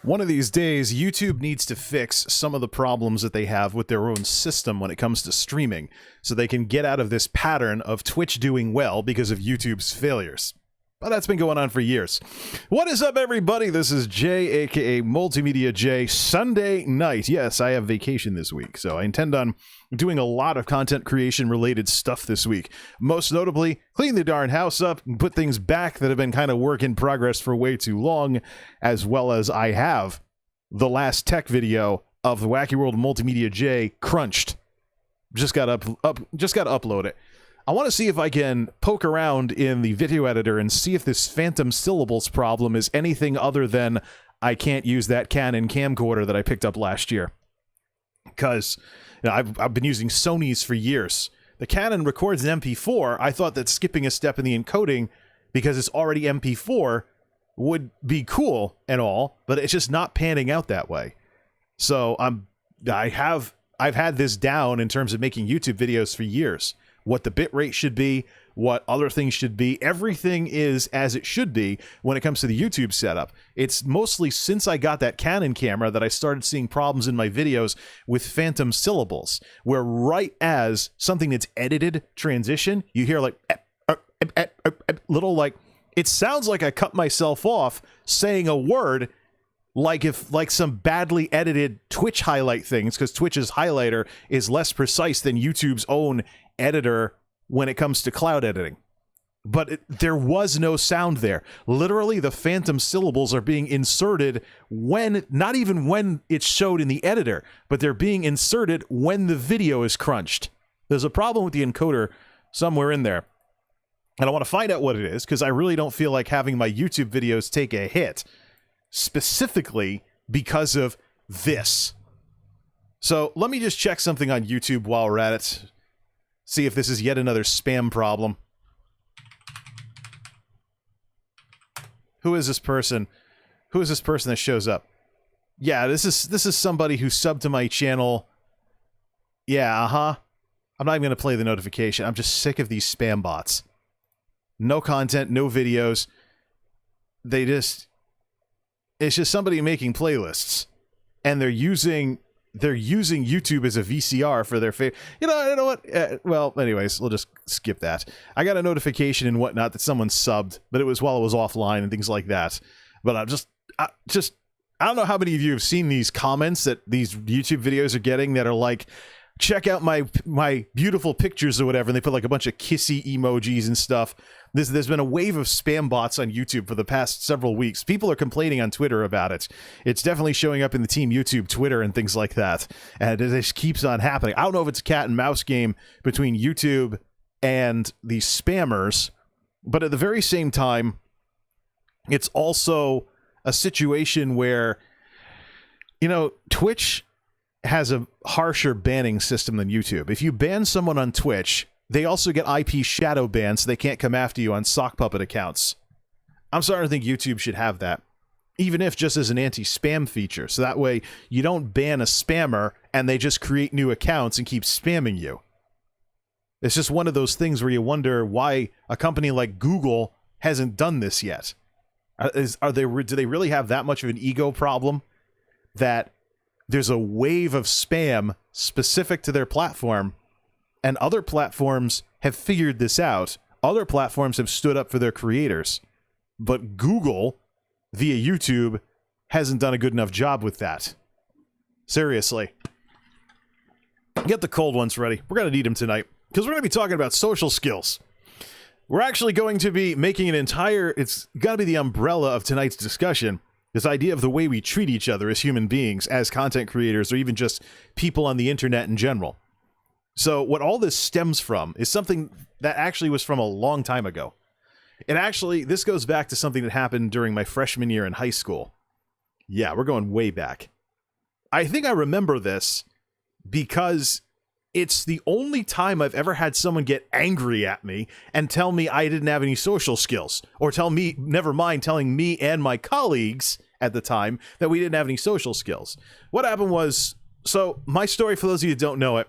One of these days, YouTube needs to fix some of the problems that they have with their own system when it comes to streaming, so they can get out of this pattern of Twitch doing well because of YouTube's failures. But that's been going on for years. What is up, everybody? This is Jay, aka MultimediaJay. Sunday night. Yes, I have vacation this week, so I intend on doing a lot of content creation related stuff this week. Most notably, clean the darn house up and put things back that have been kind of work in progress for way too long, as well as I have the last tech video of the Wacky World of MultimediaJay crunched. Just got to upload it. I want to see if I can poke around in the video editor and see if this phantom syllables problem is anything other than I can't use that Canon camcorder that I picked up last year. Because I've been using Sony's for years. The Canon records an MP4. I thought that skipping a step in the encoding, because it's already MP4, would be cool and all, but it's just not panning out that way. So I've had this down in terms of making YouTube videos for years. What the bitrate should be, what other things should be. Everything is as it should be when it comes to the YouTube setup. It's mostly since I got that Canon camera that I started seeing problems in my videos with phantom syllables, where right as something that's edited transition, you hear like little, like, it sounds like I cut myself off saying a word, like some badly edited Twitch highlight things, because Twitch's highlighter is less precise than YouTube's own editor when it comes to cloud editing. But there was no sound there. Literally, the phantom syllables are being inserted when, not even when it's showed in the editor, but they're being inserted when the video is crunched. There's a problem with the encoder somewhere in there. And I want to find out what it is, because I really don't feel like having my YouTube videos take a hit, specifically because of this. So let me just check something on YouTube while we're at it. See if this is yet another spam problem. Who is this person? Who is this person that shows up? Yeah, this is somebody who subbed to my channel. Yeah, I'm not even going to play the notification. I'm just sick of these spam bots. No content, no videos. It's just somebody making playlists, and they're using YouTube as a VCR for their favorite. You know what? Well, anyways, we'll just skip that. I got a notification and whatnot that someone subbed, but it was while it was offline and things like that. But I don't know how many of you have seen these comments that these YouTube videos are getting that are like, check out my beautiful pictures or whatever, and they put like a bunch of kissy emojis and stuff. There's been a wave of spam bots on YouTube for the past several weeks. People are complaining on Twitter about it. It's definitely showing up in the Team YouTube Twitter and things like that. And it just keeps on happening. I don't know if it's a cat and mouse game between YouTube and the spammers, but at the very same time, it's also a situation where, you know, Twitch has a harsher banning system than YouTube. If you ban someone on Twitch, they also get IP shadow bans, so they can't come after you on sock puppet accounts. I'm starting to think YouTube should have that, even if just as an anti-spam feature, so that way you don't ban a spammer and they just create new accounts and keep spamming you. It's just one of those things where you wonder why a company like Google hasn't done this yet. Do they really have that much of an ego problem that there's a wave of spam specific to their platform, and other platforms have figured this out. Other platforms have stood up for their creators, but Google, via YouTube, hasn't done a good enough job with that. Seriously. Get the cold ones ready. We're going to need them tonight, because we're going to be talking about social skills. We're actually going to be making it's got to be the umbrella of tonight's discussion, this idea of the way we treat each other as human beings, as content creators, or even just people on the internet in general. So what all this stems from is something that actually was from a long time ago. This goes back to something that happened during my freshman year in high school. Yeah, we're going way back. I think I remember this because it's the only time I've ever had someone get angry at me and tell me I didn't have any social skills, or telling me and my colleagues at the time that we didn't have any social skills. What happened was, so my story, for those of you who don't know it,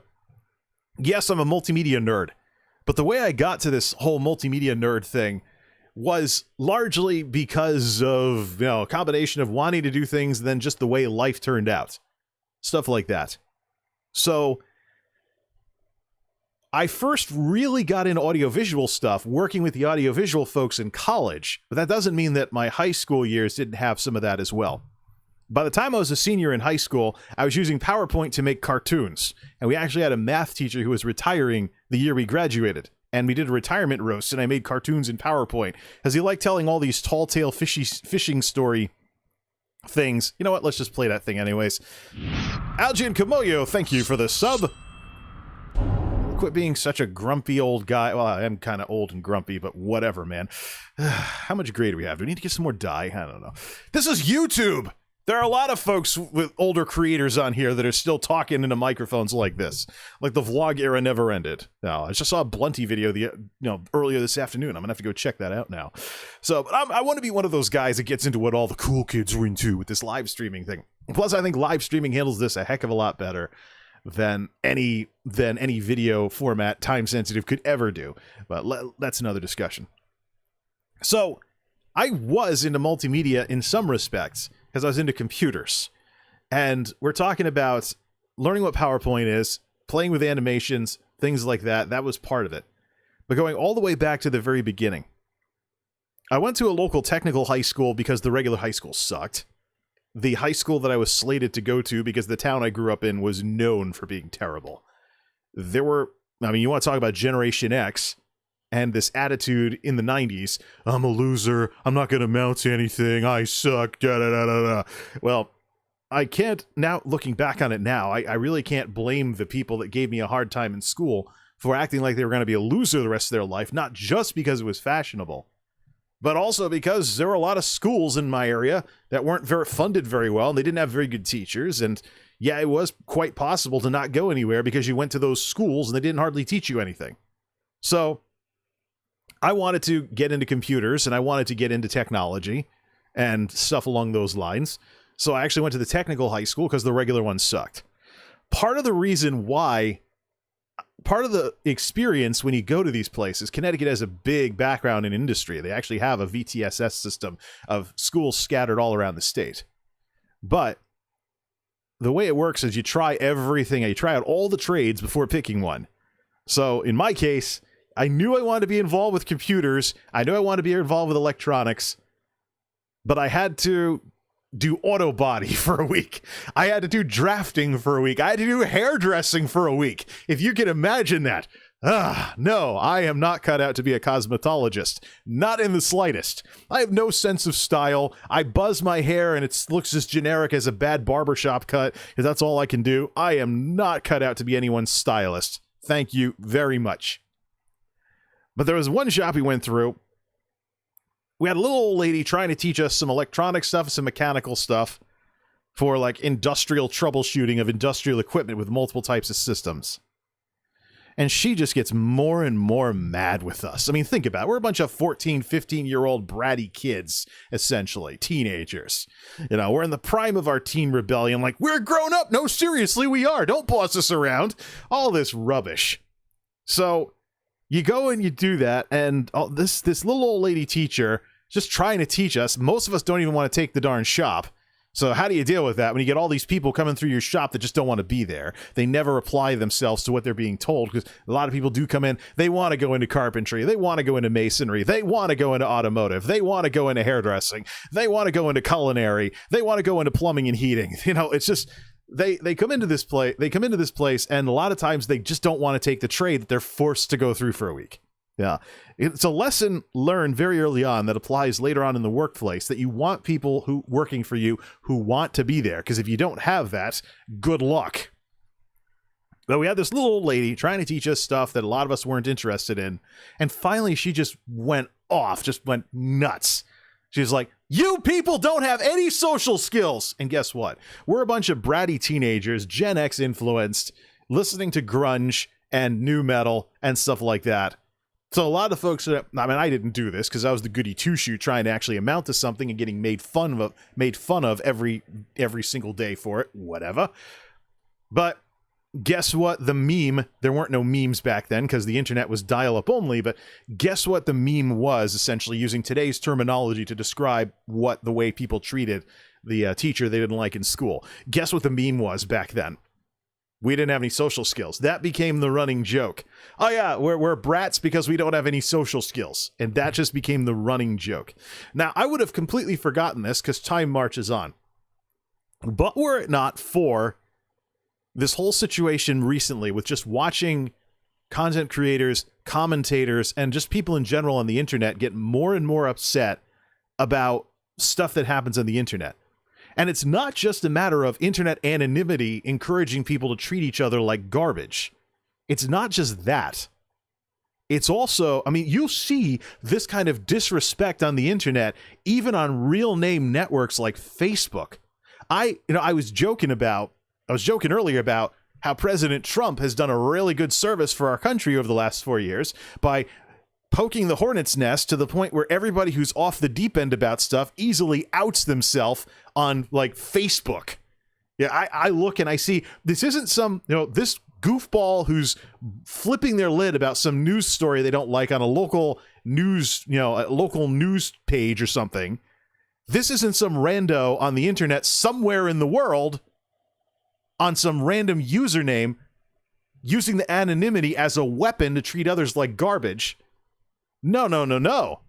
yes, I'm a multimedia nerd, but the way I got to this whole multimedia nerd thing was largely because of, a combination of wanting to do things and then just the way life turned out. Stuff like that. So I first really got into audiovisual stuff working with the audiovisual folks in college, but that doesn't mean that my high school years didn't have some of that as well. By the time I was a senior in high school, I was using PowerPoint to make cartoons, and we actually had a math teacher who was retiring the year we graduated, and we did a retirement roast, and I made cartoons in PowerPoint, because he liked telling all these tall tale fishing story things. You know what, let's just play that thing anyways. Algian Kamoyo, thank you for the sub. Quit being such a grumpy old guy. Well, I am kind of old and grumpy, but whatever, man. How much gray do we have? Do we need to get some more dye? I don't know. This is YouTube! There are a lot of folks with older creators on here that are still talking into microphones like this. Like the vlog era never ended. Now, I just saw a Blunty video earlier this afternoon. I'm gonna have to go check that out now. So, but I want to be one of those guys that gets into what all the cool kids are into with this live streaming thing. Plus, I think live streaming handles this a heck of a lot better than any video format time sensitive could ever do. But that's another discussion. So, I was into multimedia in some respects, because I was into computers. And we're talking about learning what PowerPoint is, playing with animations, things like that. That was part of it. But going all the way back to the very beginning, I went to a local technical high school because the regular high school sucked. The high school that I was slated to go to because the town I grew up in was known for being terrible. You want to talk about Generation X and this attitude in the 90s. I'm a loser. I'm not going to amount to anything. I suck. Da, da, da, da, da. Well, I can't, now looking back on it now, I really can't blame the people that gave me a hard time in school for acting like they were going to be a loser the rest of their life, not just because it was fashionable, but also because there were a lot of schools in my area that weren't funded very well, and they didn't have very good teachers, and yeah, it was quite possible to not go anywhere because you went to those schools and they didn't hardly teach you anything. So I wanted to get into computers, and I wanted to get into technology and stuff along those lines. So I actually went to the technical high school because the regular one sucked. Part of the experience when you go to these places, Connecticut has a big background in industry. They actually have a VTSS system of schools scattered all around the state. But the way it works is you try everything. You try out all the trades before picking one. So in my case, I knew I wanted to be involved with computers. I knew I wanted to be involved with electronics. But I had to do auto body for a week. I had to do drafting for a week. I had to do hairdressing for a week. If you can imagine that. No, I am not cut out to be a cosmetologist. Not in the slightest. I have no sense of style. I buzz my hair and it looks as generic as a bad barbershop cut, because that's all I can do. I am not cut out to be anyone's stylist. Thank you very much. But there was one shop we went through. We had a little old lady trying to teach us some electronic stuff, some mechanical stuff for like industrial troubleshooting of industrial equipment with multiple types of systems. And she just gets more and more mad with us. I mean, think about it. We're a bunch of 14, 15-year-old bratty kids, essentially, teenagers. We're in the prime of our teen rebellion, like, we're grown up. No, seriously, we are. Don't boss us around. All this rubbish. So you go and you do that, and this little old lady teacher just trying to teach us. Most of us don't even want to take the darn shop. So how do you deal with that when you get all these people coming through your shop that just don't want to be there? They never apply themselves to what they're being told, because a lot of people do come in. They want to go into carpentry. They want to go into masonry. They want to go into automotive. They want to go into hairdressing. They want to go into culinary. They want to go into plumbing and heating. It's just... They come into this place, and a lot of times they just don't want to take the trade that they're forced to go through for a week. Yeah. It's a lesson learned very early on that applies later on in the workplace, that you want people who working for you who want to be there, because if you don't have that, good luck. But we had this little old lady trying to teach us stuff that a lot of us weren't interested in, and finally she just went off, just went nuts. She's like, you people don't have any social skills. And guess what? We're a bunch of bratty teenagers, Gen X influenced, listening to grunge and new metal and stuff like that. So a lot of folks, I didn't do this because I was the goody two-shoe trying to actually amount to something and getting made fun of every single day for it, whatever. But guess what the meme, there weren't no memes back then because the internet was dial-up only, but guess what the meme was, essentially using today's terminology to describe what the way people treated the teacher they didn't like in school. Guess what the meme was back then? We didn't have any social skills. That became the running joke. Oh yeah, we're brats because we don't have any social skills. And that just became the running joke. Now, I would have completely forgotten this because time marches on. But were it not for this whole situation recently with just watching content creators, commentators, and just people in general on the internet get more and more upset about stuff that happens on the internet. And it's not just a matter of internet anonymity encouraging people to treat each other like garbage. It's not just that. It's also, I mean, you see this kind of disrespect on the internet, even on real name networks like Facebook. I was joking earlier about how President Trump has done a really good service for our country over the last 4 years by poking the hornet's nest to the point where everybody who's off the deep end about stuff easily outs themselves on like Facebook. Yeah, I look and I see this isn't some, this goofball who's flipping their lid about some news story they don't like on a local news, a local news page or something. This isn't some rando on the internet somewhere in the world on some random username using the anonymity as a weapon to treat others like garbage. No.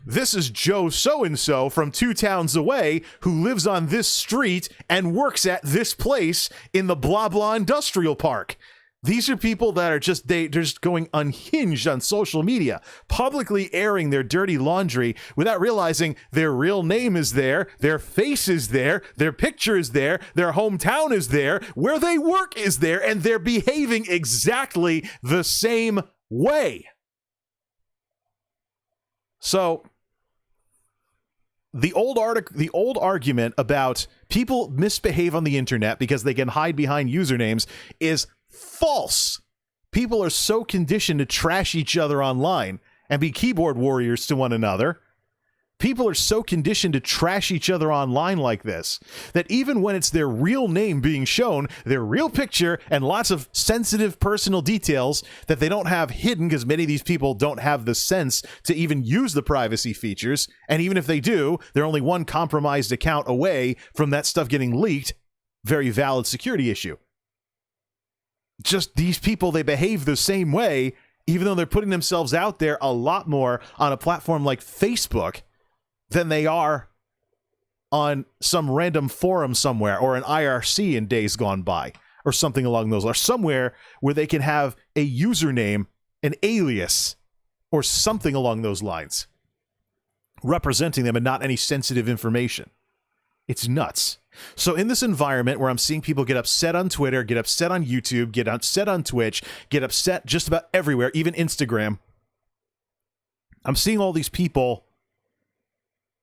This is Joe so-and-so from 2 towns away who lives on this street and works at this place in the blah blah industrial park. These are people that are they're just going unhinged on social media, publicly airing their dirty laundry without realizing their real name is there, their face is there, their picture is there, their hometown is there, where they work is there, and they're behaving exactly the same way. So the old argument about people misbehave on the internet because they can hide behind usernames is false. People are so conditioned to trash each other online and be keyboard warriors to one another. People are so conditioned to trash each other online like this that even when it's their real name being shown, their real picture, and lots of sensitive personal details that they don't have hidden because many of these people don't have the sense to even use the privacy features. And even if they do, they're only one compromised account away from that stuff getting leaked. Very valid security issue. Just these people, they behave the same way, even though they're putting themselves out there a lot more on a platform like Facebook than they are on some random forum somewhere or an IRC in days gone by or something along those lines, or somewhere where they can have a username, an alias, or something along those lines representing them and not any sensitive information. It's nuts. So in this environment where I'm seeing people get upset on Twitter, get upset on YouTube, get upset on Twitch, get upset just about everywhere, even Instagram, I'm seeing all these people.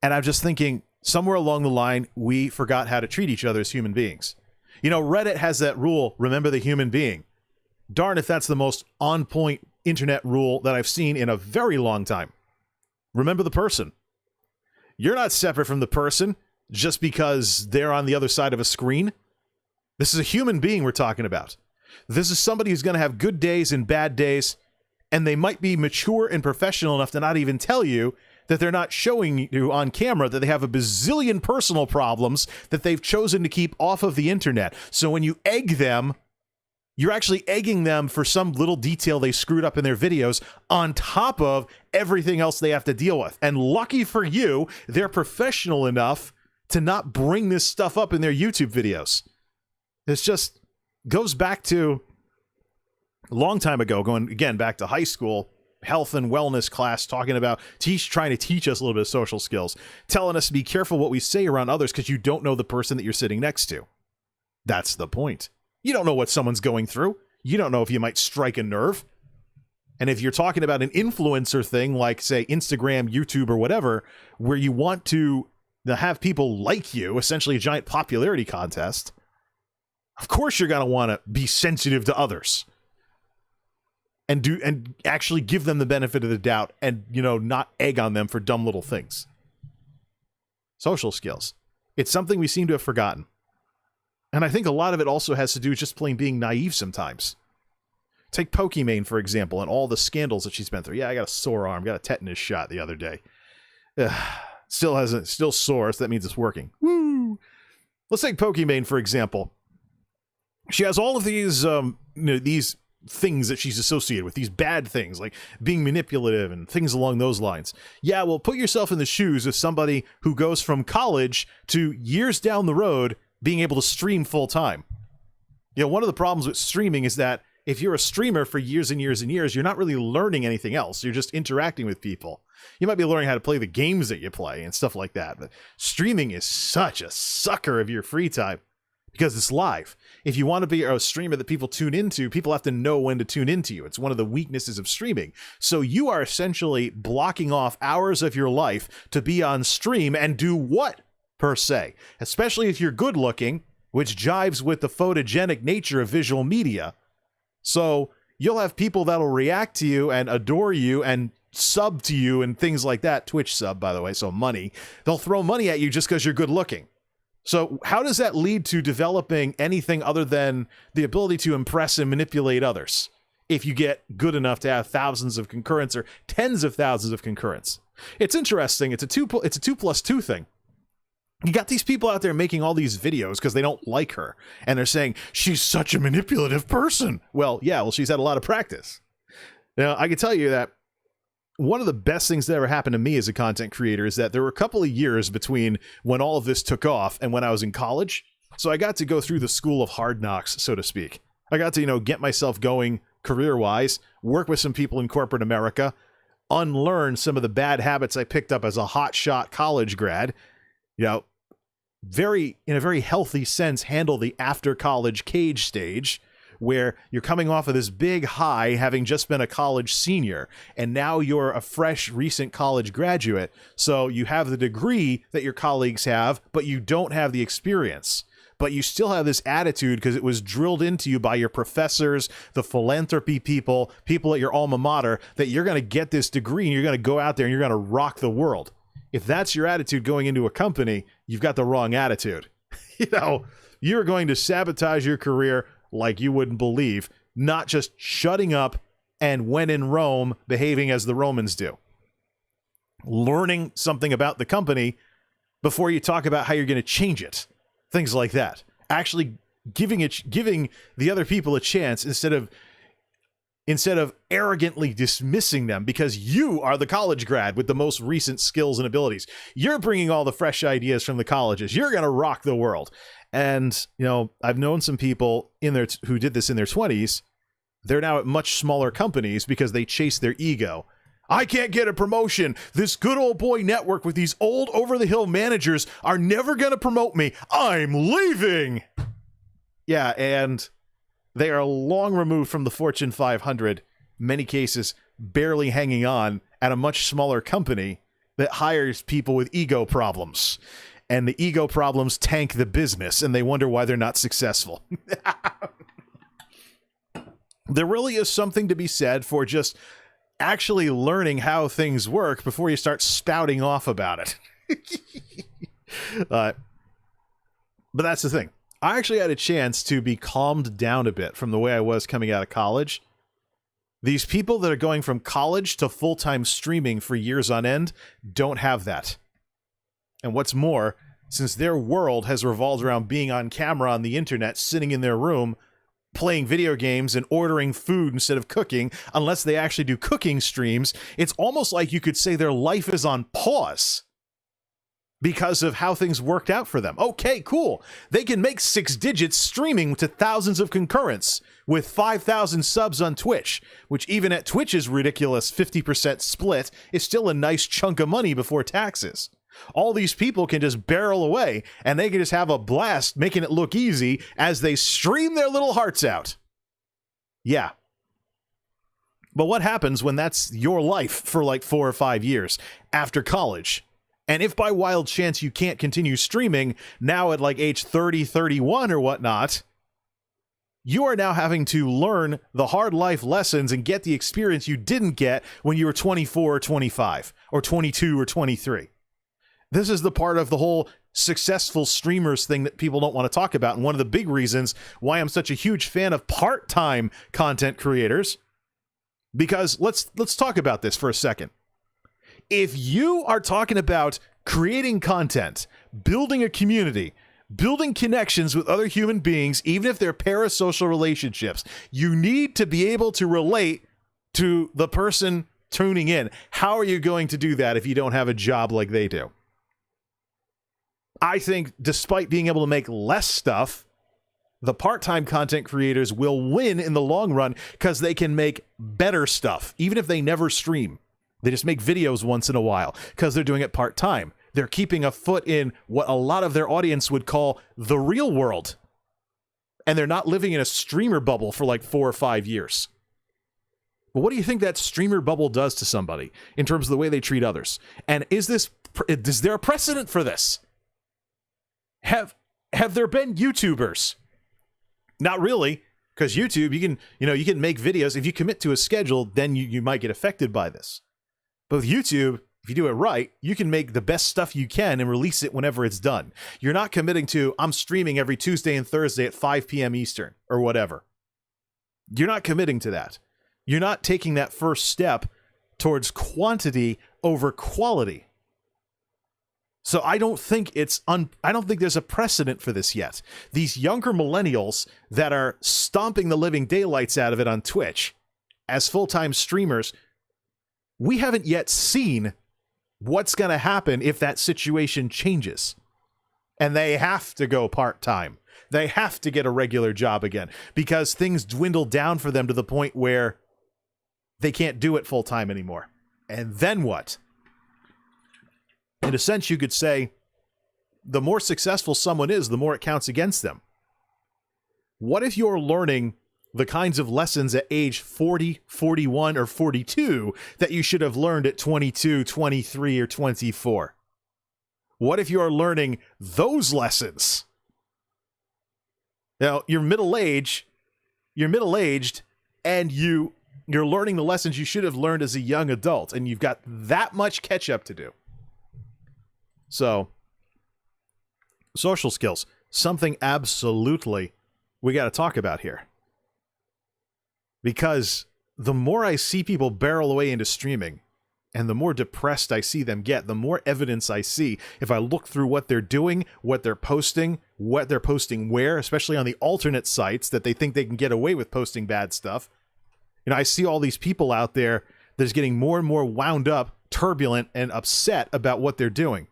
And I'm just thinking, somewhere along the line, we forgot how to treat each other as human beings. Reddit has that rule, remember the human being. Darn if that's the most on-point internet rule that I've seen in a very long time. Remember the person. You're not separate from the person just because they're on the other side of a screen. This is a human being we're talking about. This is somebody who's going to have good days and bad days, and they might be mature and professional enough to not even tell you that they're not showing you on camera that they have a bazillion personal problems that they've chosen to keep off of the internet. So when you egg them, you're actually egging them for some little detail they screwed up in their videos on top of everything else they have to deal with. And lucky for you, they're professional enough to not bring this stuff up in their YouTube videos. This just goes back to a long time ago, going again back to high school, health and wellness class, talking about trying to teach us a little bit of social skills, telling us to be careful what we say around others because you don't know the person that you're sitting next to. That's the point. You don't know what someone's going through. You don't know if you might strike a nerve. And if you're talking about an influencer thing like, say, Instagram, YouTube, or whatever, where you want to have people like you, essentially a giant popularity contest, of course you're going to want to be sensitive to others. And actually give them the benefit of the doubt and, not egg on them for dumb little things. Social skills. It's something we seem to have forgotten. And I think a lot of it also has to do with just plain being naive sometimes. Take Pokimane, for example, and all the scandals that she's been through. Yeah, I got a sore arm, got a tetanus shot the other day. Still sore, so that means it's working. Woo! Let's take Pokimane, for example. She has all of these, these things that she's associated with, these bad things, like being manipulative and things along those lines. Yeah, well, put yourself in the shoes of somebody who goes from college to years down the road being able to stream full time. One of the problems with streaming is that if you're a streamer for years and years and years, you're not really learning anything else. You're just interacting with people. You might be learning how to play the games that you play and stuff like that. But streaming is such a sucker of your free time because it's live. If you want to be a streamer that people tune into, people have to know when to tune into you. It's one of the weaknesses of streaming. So you are essentially blocking off hours of your life to be on stream and do what, per se? Especially if you're good looking, which jives with the photogenic nature of visual media. So you'll have people that'll react to you and adore you and sub to you and things like that. Twitch sub, by the way, so money. They'll throw money at you just because you're good looking. So how does that lead to developing anything other than the ability to impress and manipulate others? If you get good enough to have thousands of concurrents or tens of thousands of concurrents. It's interesting. It's a 2+2 thing. You got these people out there making all these videos because they don't like her. And they're saying, she's such a manipulative person. Well, yeah, she's had a lot of practice. Now, I can tell you that one of the best things that ever happened to me as a content creator is that there were a couple of years between when all of this took off and when I was in college. So I got to go through the school of hard knocks, so to speak. I got to, get myself going career-wise, work with some people in corporate America, unlearn some of the bad habits I picked up as a hotshot college grad, in a very healthy sense, handle the after college cage stage where you're coming off of this big high, having just been a college senior, and now you're a fresh, recent college graduate. So you have the degree that your colleagues have, but you don't have the experience. But you still have this attitude because it was drilled into you by your professors, the philanthropy people at your alma mater, that you're going to get this degree and you're going to go out there and you're going to rock the world. If that's your attitude going into a company, you've got the wrong attitude. You're going to sabotage your career like you wouldn't believe, not just shutting up and when in Rome, behaving as the Romans do. Learning something about the company before you talk about how you're going to change it. Things like that. Actually giving the other people a chance instead of arrogantly dismissing them because you are the college grad with the most recent skills and abilities. You're bringing all the fresh ideas from the colleges. You're going to rock the world. And, I've known some people who did this in their 20s. They're now at much smaller companies because they chase their ego. I can't get a promotion. This good old boy network with these old over-the-hill managers are never going to promote me. I'm leaving. Yeah, and they are long removed from the Fortune 500, many cases barely hanging on at a much smaller company that hires people with ego problems. And the ego problems tank the business, and they wonder why they're not successful. There really is something to be said for just actually learning how things work before you start spouting off about it. But that's the thing. I actually had a chance to be calmed down a bit from the way I was coming out of college. These people that are going from college to full-time streaming for years on end don't have that. And what's more, since their world has revolved around being on camera on the internet, sitting in their room, playing video games and ordering food instead of cooking, unless they actually do cooking streams, it's almost like you could say their life is on pause because of how things worked out for them. Okay, cool. They can make 6 digits streaming to thousands of concurrents with 5,000 subs on Twitch, which even at Twitch's ridiculous 50% split is still a nice chunk of money before taxes. All these people can just barrel away, and they can just have a blast making it look easy as they stream their little hearts out. Yeah. But what happens when that's your life for like 4 or 5 years after college? And if by wild chance you can't continue streaming now at like age 30, 31 or whatnot, you are now having to learn the hard life lessons and get the experience you didn't get when you were 24 or 25 or 22 or 23. This is the part of the whole successful streamers thing that people don't want to talk about. And one of the big reasons why I'm such a huge fan of part-time content creators, because let's talk about this for a second. If you are talking about creating content, building a community, building connections with other human beings, even if they're parasocial relationships, you need to be able to relate to the person tuning in. How are you going to do that if you don't have a job like they do? I think despite being able to make less stuff, the part-time content creators will win in the long run because they can make better stuff, even if they never stream. They just make videos once in a while because they're doing it part-time. They're keeping a foot in what a lot of their audience would call the real world. And they're not living in a streamer bubble for like 4 or 5 years. But what do you think that streamer bubble does to somebody in terms of the way they treat others? And is there a precedent for this? Have there been YouTubers? Not really, because YouTube, you can make videos. If you commit to a schedule, then you might get affected by this. But with YouTube, if you do it right, you can make the best stuff you can and release it whenever it's done. You're not committing to, I'm streaming every Tuesday and Thursday at 5 p.m. Eastern or whatever. You're not committing to that. You're not taking that first step towards quantity over quality. So I don't think there's a precedent for this yet. These younger millennials that are stomping the living daylights out of it on Twitch as full-time streamers, we haven't yet seen what's going to happen if that situation changes. And they have to go part-time. They have to get a regular job again because things dwindle down for them to the point where they can't do it full-time anymore. And then what? In a sense, you could say, the more successful someone is, the more it counts against them. What if you're learning the kinds of lessons at age 40, 41, or 42 that you should have learned at 22, 23, or 24? What if you're learning those lessons? Now, you're middle-aged, and you're learning the lessons you should have learned as a young adult, and you've got that much catch-up to do. So, social skills, something absolutely we got to talk about here. Because the more I see people barrel away into streaming, and the more depressed I see them get, the more evidence I see if I look through what they're doing, what they're posting where, especially on the alternate sites that they think they can get away with posting bad stuff. I see all these people out there that's getting more and more wound up, turbulent, and upset about what they're doing.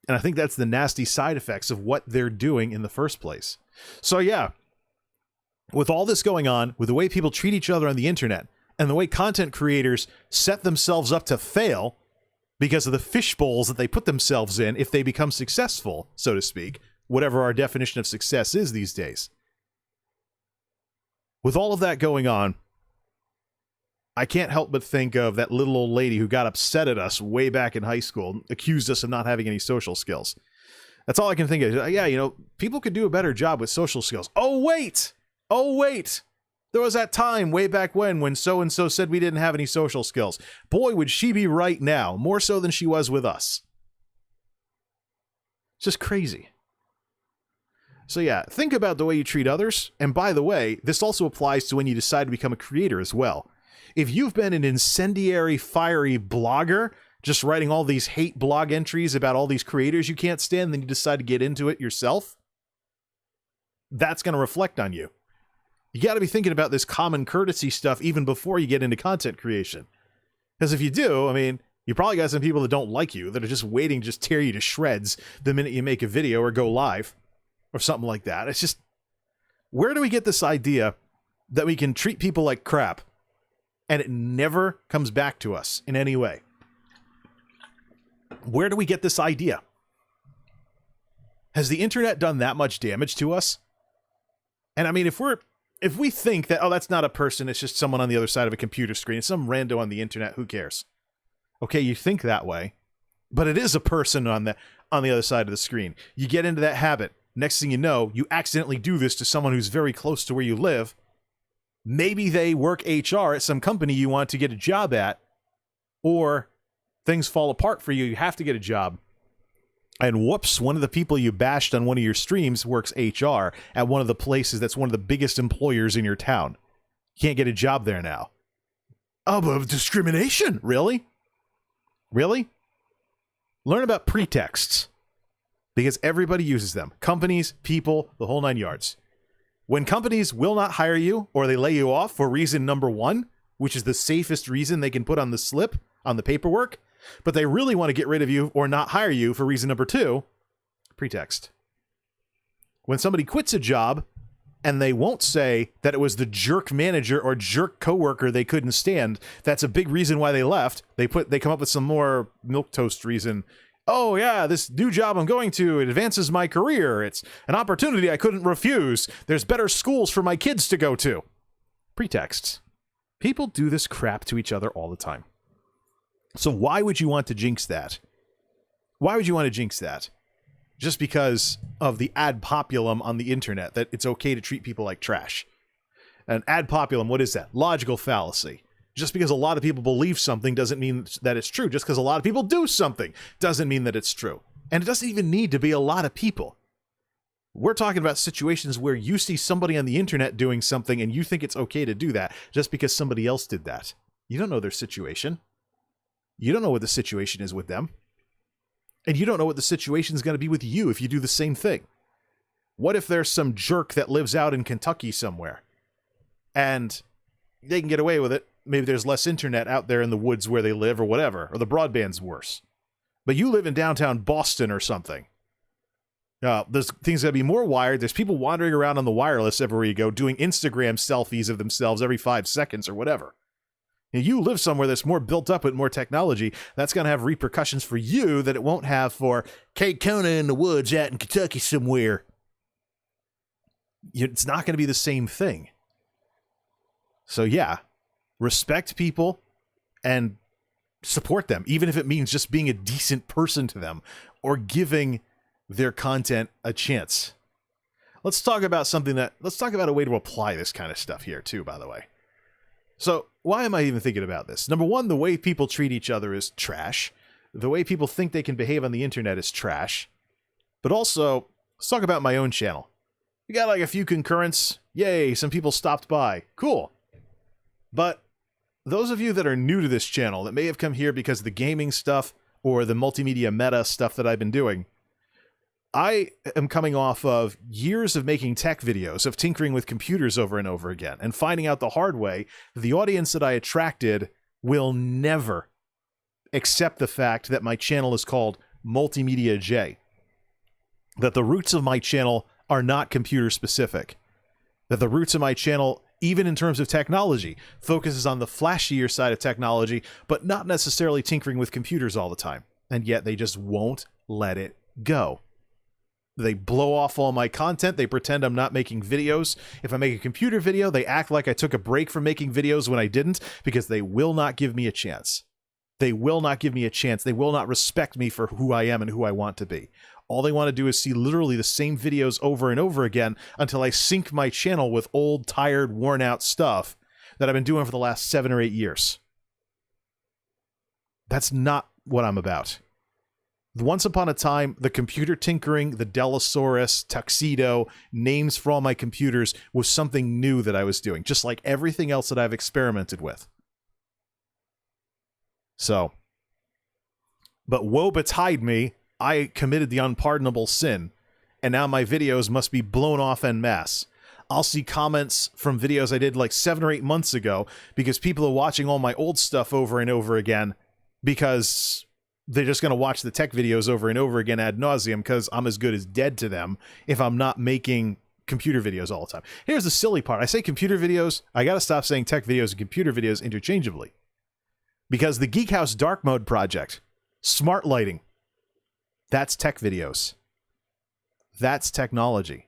And I think that's the nasty side effects of what they're doing in the first place. So yeah, with all this going on, with the way people treat each other on the internet, and the way content creators set themselves up to fail because of the fishbowls that they put themselves in if they become successful, so to speak, whatever our definition of success is these days. With all of that going on, I can't help but think of that little old lady who got upset at us way back in high school, accused us of not having any social skills. That's all I can think of. Yeah, people could do a better job with social skills. Oh, wait! There was that time way back when so-and-so said we didn't have any social skills. Boy, would she be right now, more so than she was with us. It's just crazy. So yeah, think about the way you treat others. And by the way, this also applies to when you decide to become a creator as well. If you've been an incendiary, fiery blogger, just writing all these hate blog entries about all these creators you can't stand, then you decide to get into it yourself, that's going to reflect on you. You got to be thinking about this common courtesy stuff even before you get into content creation. Because if you do, you probably got some people that don't like you, that are just waiting to just tear you to shreds the minute you make a video or go live or something like that. It's just, where do we get this idea that we can treat people like crap and it never comes back to us in any way? Where do we get this idea? Has the internet done that much damage to us? And if we think that, oh, that's not a person, it's just someone on the other side of a computer screen, it's some rando on the internet, who cares? Okay, you think that way, but it is a person on the other side of the screen. You get into that habit. Next thing you know, you accidentally do this to someone who's very close to where you live. Maybe they work HR at some company you want to get a job at, or things fall apart for you, you have to get a job, And whoops, one of the people you bashed on one of your streams works HR at one of the places that's one of the biggest employers in your town. You can't get a job there now. Oh, but discrimination. Really? Really? Learn about pretexts. Because everybody uses them. Companies, people, the whole 9 yards. When companies will not hire you or they lay you off for reason number 1, which is the safest reason they can put on the slip, on the paperwork, but they really want to get rid of you or not hire you for reason number 2, pretext. When somebody quits a job and they won't say that it was the jerk manager or jerk coworker they couldn't stand, that's a big reason why they left. They come up with some more milquetoast reason. Oh yeah, this new job I'm going to, it advances my career. It's an opportunity I couldn't refuse. There's better schools for my kids to go to. Pretexts. People do this crap to each other all the time. So why would you want to jinx that? Why would you want to jinx that? Just because of the ad populum on the internet, that it's okay to treat people like trash. An ad populum, what is that? Logical fallacy. Just because a lot of people believe something doesn't mean that it's true. Just because a lot of people do something doesn't mean that it's true. And it doesn't even need to be a lot of people. We're talking about situations where you see somebody on the internet doing something and you think it's okay to do that just because somebody else did that. You don't know their situation. You don't know what the situation is with them. And you don't know what the situation is going to be with you if you do the same thing. What if there's some jerk that lives out in Kentucky somewhere and they can get away with it? Maybe there's less internet out there in the woods where they live or whatever, or the broadband's worse. But you live in downtown Boston or something. There's things that be more wired. There's people wandering around on the wireless everywhere you go, doing Instagram selfies of themselves every 5 seconds or whatever. And you live somewhere that's more built up with more technology. That's going to have repercussions for you that it won't have for Kate Kona in the woods out in Kentucky somewhere. It's not going to be the same thing. So yeah, respect people and support them, even if it means just being a decent person to them or giving their content a chance. Let's talk about a way to apply this kind of stuff here too, by the way. So why am I even thinking about this? Number one, the way people treat each other is trash. The way people think they can behave on the internet is trash. But also, let's talk about my own channel. We got like a few concurrents. Yay, some people stopped by. Cool. But those of you that are new to this channel, that may have come here because of the gaming stuff or the multimedia meta stuff that I've been doing, I am coming off of years of making tech videos, of tinkering with computers over and over again, and finding out the hard way that the audience that I attracted will never accept the fact that my channel is called MultimediaJay. That the roots of my channel are not computer specific. That the roots of my channel, even in terms of technology, focuses on the flashier side of technology, but not necessarily tinkering with computers all the time. And yet they just won't let it go. They blow off all my content. They pretend I'm not making videos. If I make a computer video, they act like I took a break from making videos when I didn't, because they will not give me a chance. They will not give me a chance. They will not respect me for who I am and who I want to be. All they want to do is see literally the same videos over and over again until I sync my channel with old, tired, worn out stuff that I've been doing for the last 7 or 8 years. That's not what I'm about. Once upon a time, the computer tinkering, the Delosaurus, Tuxedo, names for all my computers was something new that I was doing, just like everything else that I've experimented with. So, but woe betide me, I committed the unpardonable sin, and now my videos must be blown off en masse. I'll see comments from videos I did like 7 or 8 months ago because people are watching all my old stuff over and over again because they're just going to watch the tech videos over and over again ad nauseum because I'm as good as dead to them if I'm not making computer videos all the time. Here's the silly part. I say computer videos. I got to stop saying tech videos and computer videos interchangeably. Because the Geek House Dark Mode project, smart lighting, that's tech videos. That's technology.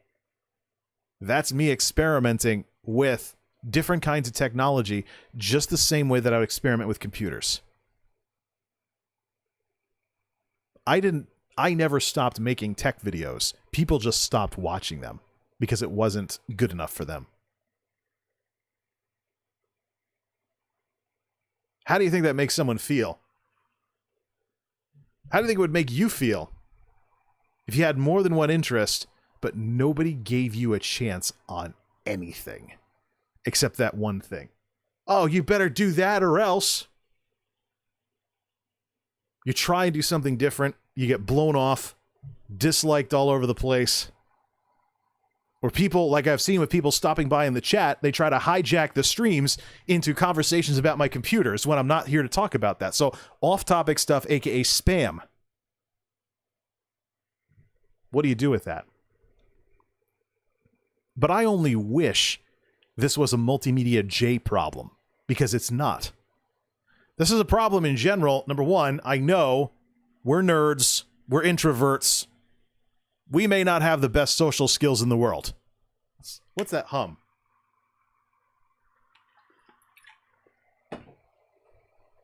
That's me experimenting with different kinds of technology just the same way that I would experiment with computers. I never stopped making tech videos. People just stopped watching them because it wasn't good enough for them. How do you think that makes someone feel? How do you think it would make you feel If you had more than one interest, but nobody gave you a chance on anything except that one thing. Oh, you better do that or else. You try and do something different, you get blown off, disliked all over the place. Or people, like I've seen with people stopping by in the chat, they try to hijack the streams into conversations about my computers when I'm not here to talk about that. So off-topic stuff, aka spam. What do you do with that? But I only wish this was a MultimediaJay problem, because it's not. This is a problem in general. Number one, I know we're nerds, we're introverts. We may not have the best social skills in the world. What's that hum?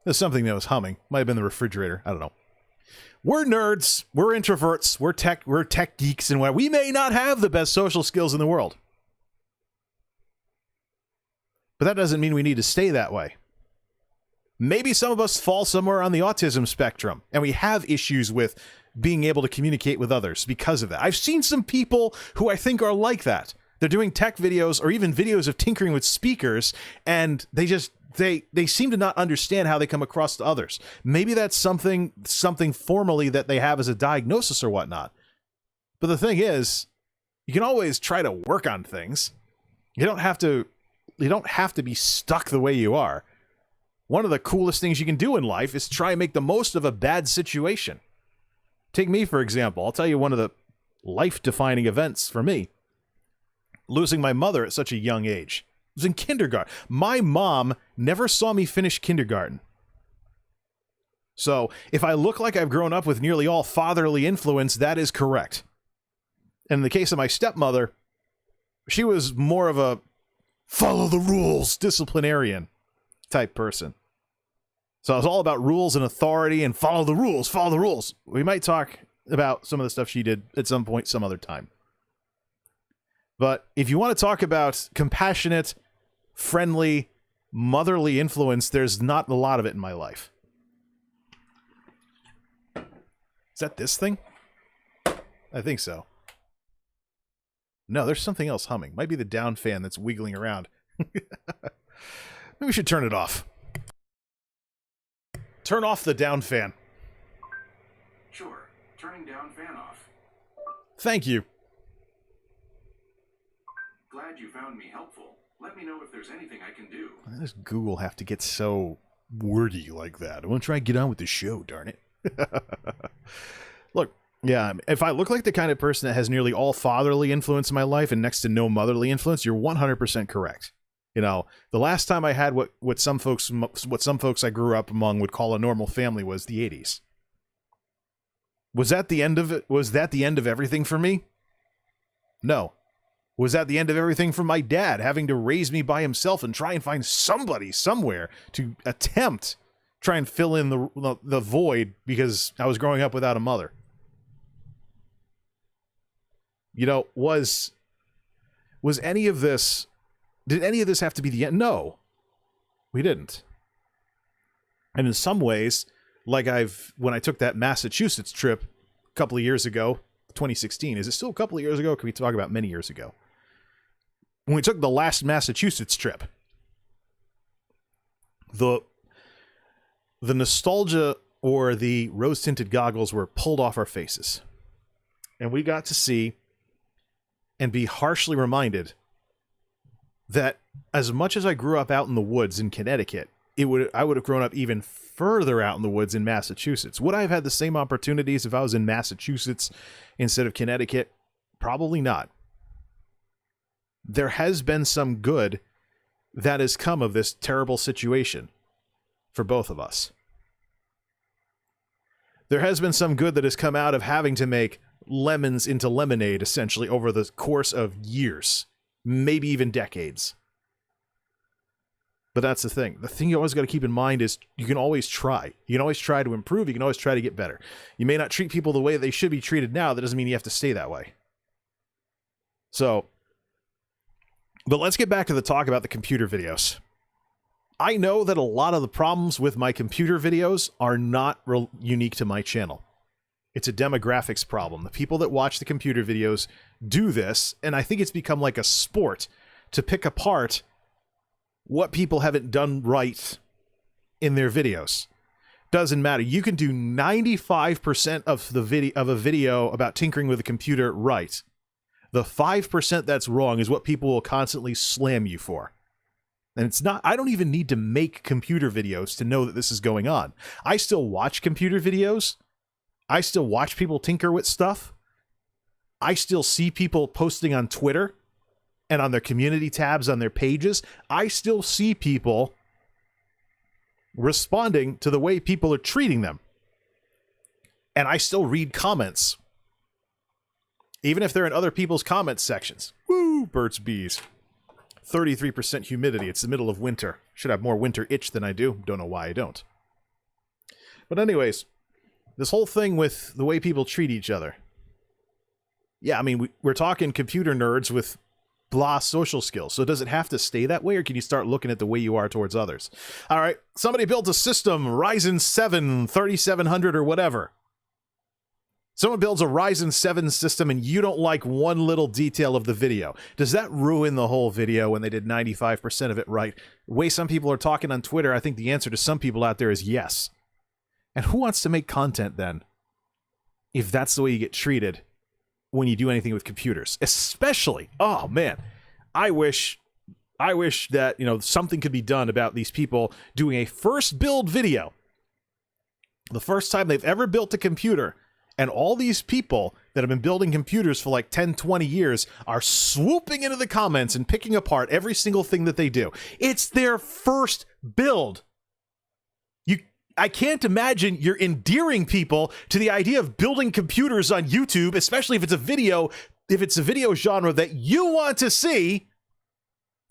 There's something that was humming. Might have been the refrigerator. I don't know. We're nerds. We're introverts. We're tech geeks, and we may not have the best social skills in the world. But that doesn't mean we need to stay that way. Maybe some of us fall somewhere on the autism spectrum, and we have issues with being able to communicate with others because of that. I've seen some people who I think are like that. They're doing tech videos or even videos of tinkering with speakers, and they seem to not understand how they come across to others. Maybe that's something formally that they have as a diagnosis or whatnot. But the thing is, you can always try to work on things. You don't have to be stuck the way you are. One of the coolest things you can do in life is try and make the most of a bad situation. Take me, for example. I'll tell you one of the life-defining events for me. Losing my mother at such a young age. I was in kindergarten. My mom never saw me finish kindergarten. So, if I look like I've grown up with nearly all fatherly influence, that is correct. And in the case of my stepmother, she was more of a follow the rules disciplinarian type person. So it was all about rules and authority and follow the rules, follow the rules. We might talk about some of the stuff she did at some point, some other time. But if you want to talk about compassionate, friendly, motherly influence, there's not a lot of it in my life. Is that this thing? I think so. No, there's something else humming. Might be the down fan that's wiggling around. Maybe we should turn it off. Turn off the down fan. Sure. Turning down fan off. Thank you. Glad you found me helpful. Let me know if there's anything I can do. Why does Google have to get so wordy like that? I want to try and get on with the show, darn it. Look, yeah, if I look like the kind of person that has nearly all fatherly influence in my life and next to no motherly influence, you're 100% correct. You know, the last time I had what some folks I grew up among would call a normal family was the 80s. Was that the end of it? Was that the end of everything for me? No. Was that the end of everything for my dad, having to raise me by himself and try and find somebody somewhere to try and fill in the void because I was growing up without a mother? You know, was any of this... Did any of this have to be the end? No, we didn't. And in some ways, like when I took that Massachusetts trip a couple of years ago, 2016, is it still a couple of years ago? Or can we talk about many years ago? When we took the last Massachusetts trip, the nostalgia or the rose-tinted goggles were pulled off our faces. And we got to see and be harshly reminded that as much as I grew up out in the woods in Connecticut, I would have grown up even further out in the woods in Massachusetts. Would I have had the same opportunities if I was in Massachusetts instead of Connecticut? Probably not. There has been some good that has come of this terrible situation for both of us. There has been some good that has come out of having to make lemons into lemonade, essentially, over the course of years. Maybe even decades. But that's the thing. The thing you always got to keep in mind is you can always try. You can always try to improve. You can always try to get better. You may not treat people the way they should be treated now. That doesn't mean you have to stay that way. So, but let's get back to the talk about the computer videos. I know that a lot of the problems with my computer videos are not unique to my channel. It's a demographics problem. The people that watch the computer videos do this, and I think it's become like a sport to pick apart what people haven't done right in their videos. Doesn't matter. You can do 95% of a video about tinkering with a computer right. The 5% that's wrong is what people will constantly slam you for. And it's not, I don't even need to make computer videos to know that this is going on. I still watch computer videos. I still watch people tinker with stuff. I still see people posting on Twitter and on their community tabs on their pages. I still see people responding to the way people are treating them. And I still read comments, even if they're in other people's comment sections. Woo, Burt's Bees. 33% humidity. It's the middle of winter. Should have more winter itch than I do. Don't know why I don't. But anyways, this whole thing with the way people treat each other. Yeah, I mean, we're talking computer nerds with blah social skills. So does it have to stay that way, or can you start looking at the way you are towards others? All right, somebody built a system, Ryzen 7 3700 or whatever. Someone builds a Ryzen 7 system and you don't like one little detail of the video. Does that ruin the whole video when they did 95% of it right? The way some people are talking on Twitter, I think the answer to some people out there is yes. And who wants to make content then, if that's the way you get treated when you do anything with computers? Especially, oh man, I wish that, you know, something could be done about these people doing a first build video. The first time they've ever built a computer. And all these people that have been building computers for like 10, 20 years are swooping into the comments and picking apart every single thing that they do. It's their first build. I can't imagine you're endearing people to the idea of building computers on YouTube, especially if it's a video genre that you want to see.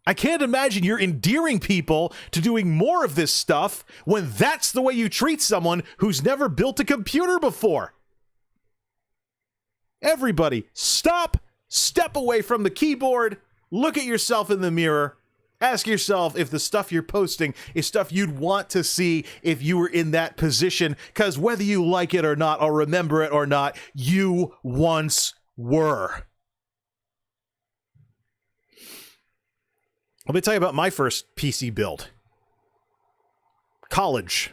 I can't imagine you're endearing people to doing more of this stuff when that's the way you treat someone who's never built a computer before. Everybody, stop, step away from the keyboard, look at yourself in the mirror, ask yourself if the stuff you're posting is stuff you'd want to see if you were in that position, because whether you like it or not, or remember it or not, you once were. Let me tell you about my first PC build. College.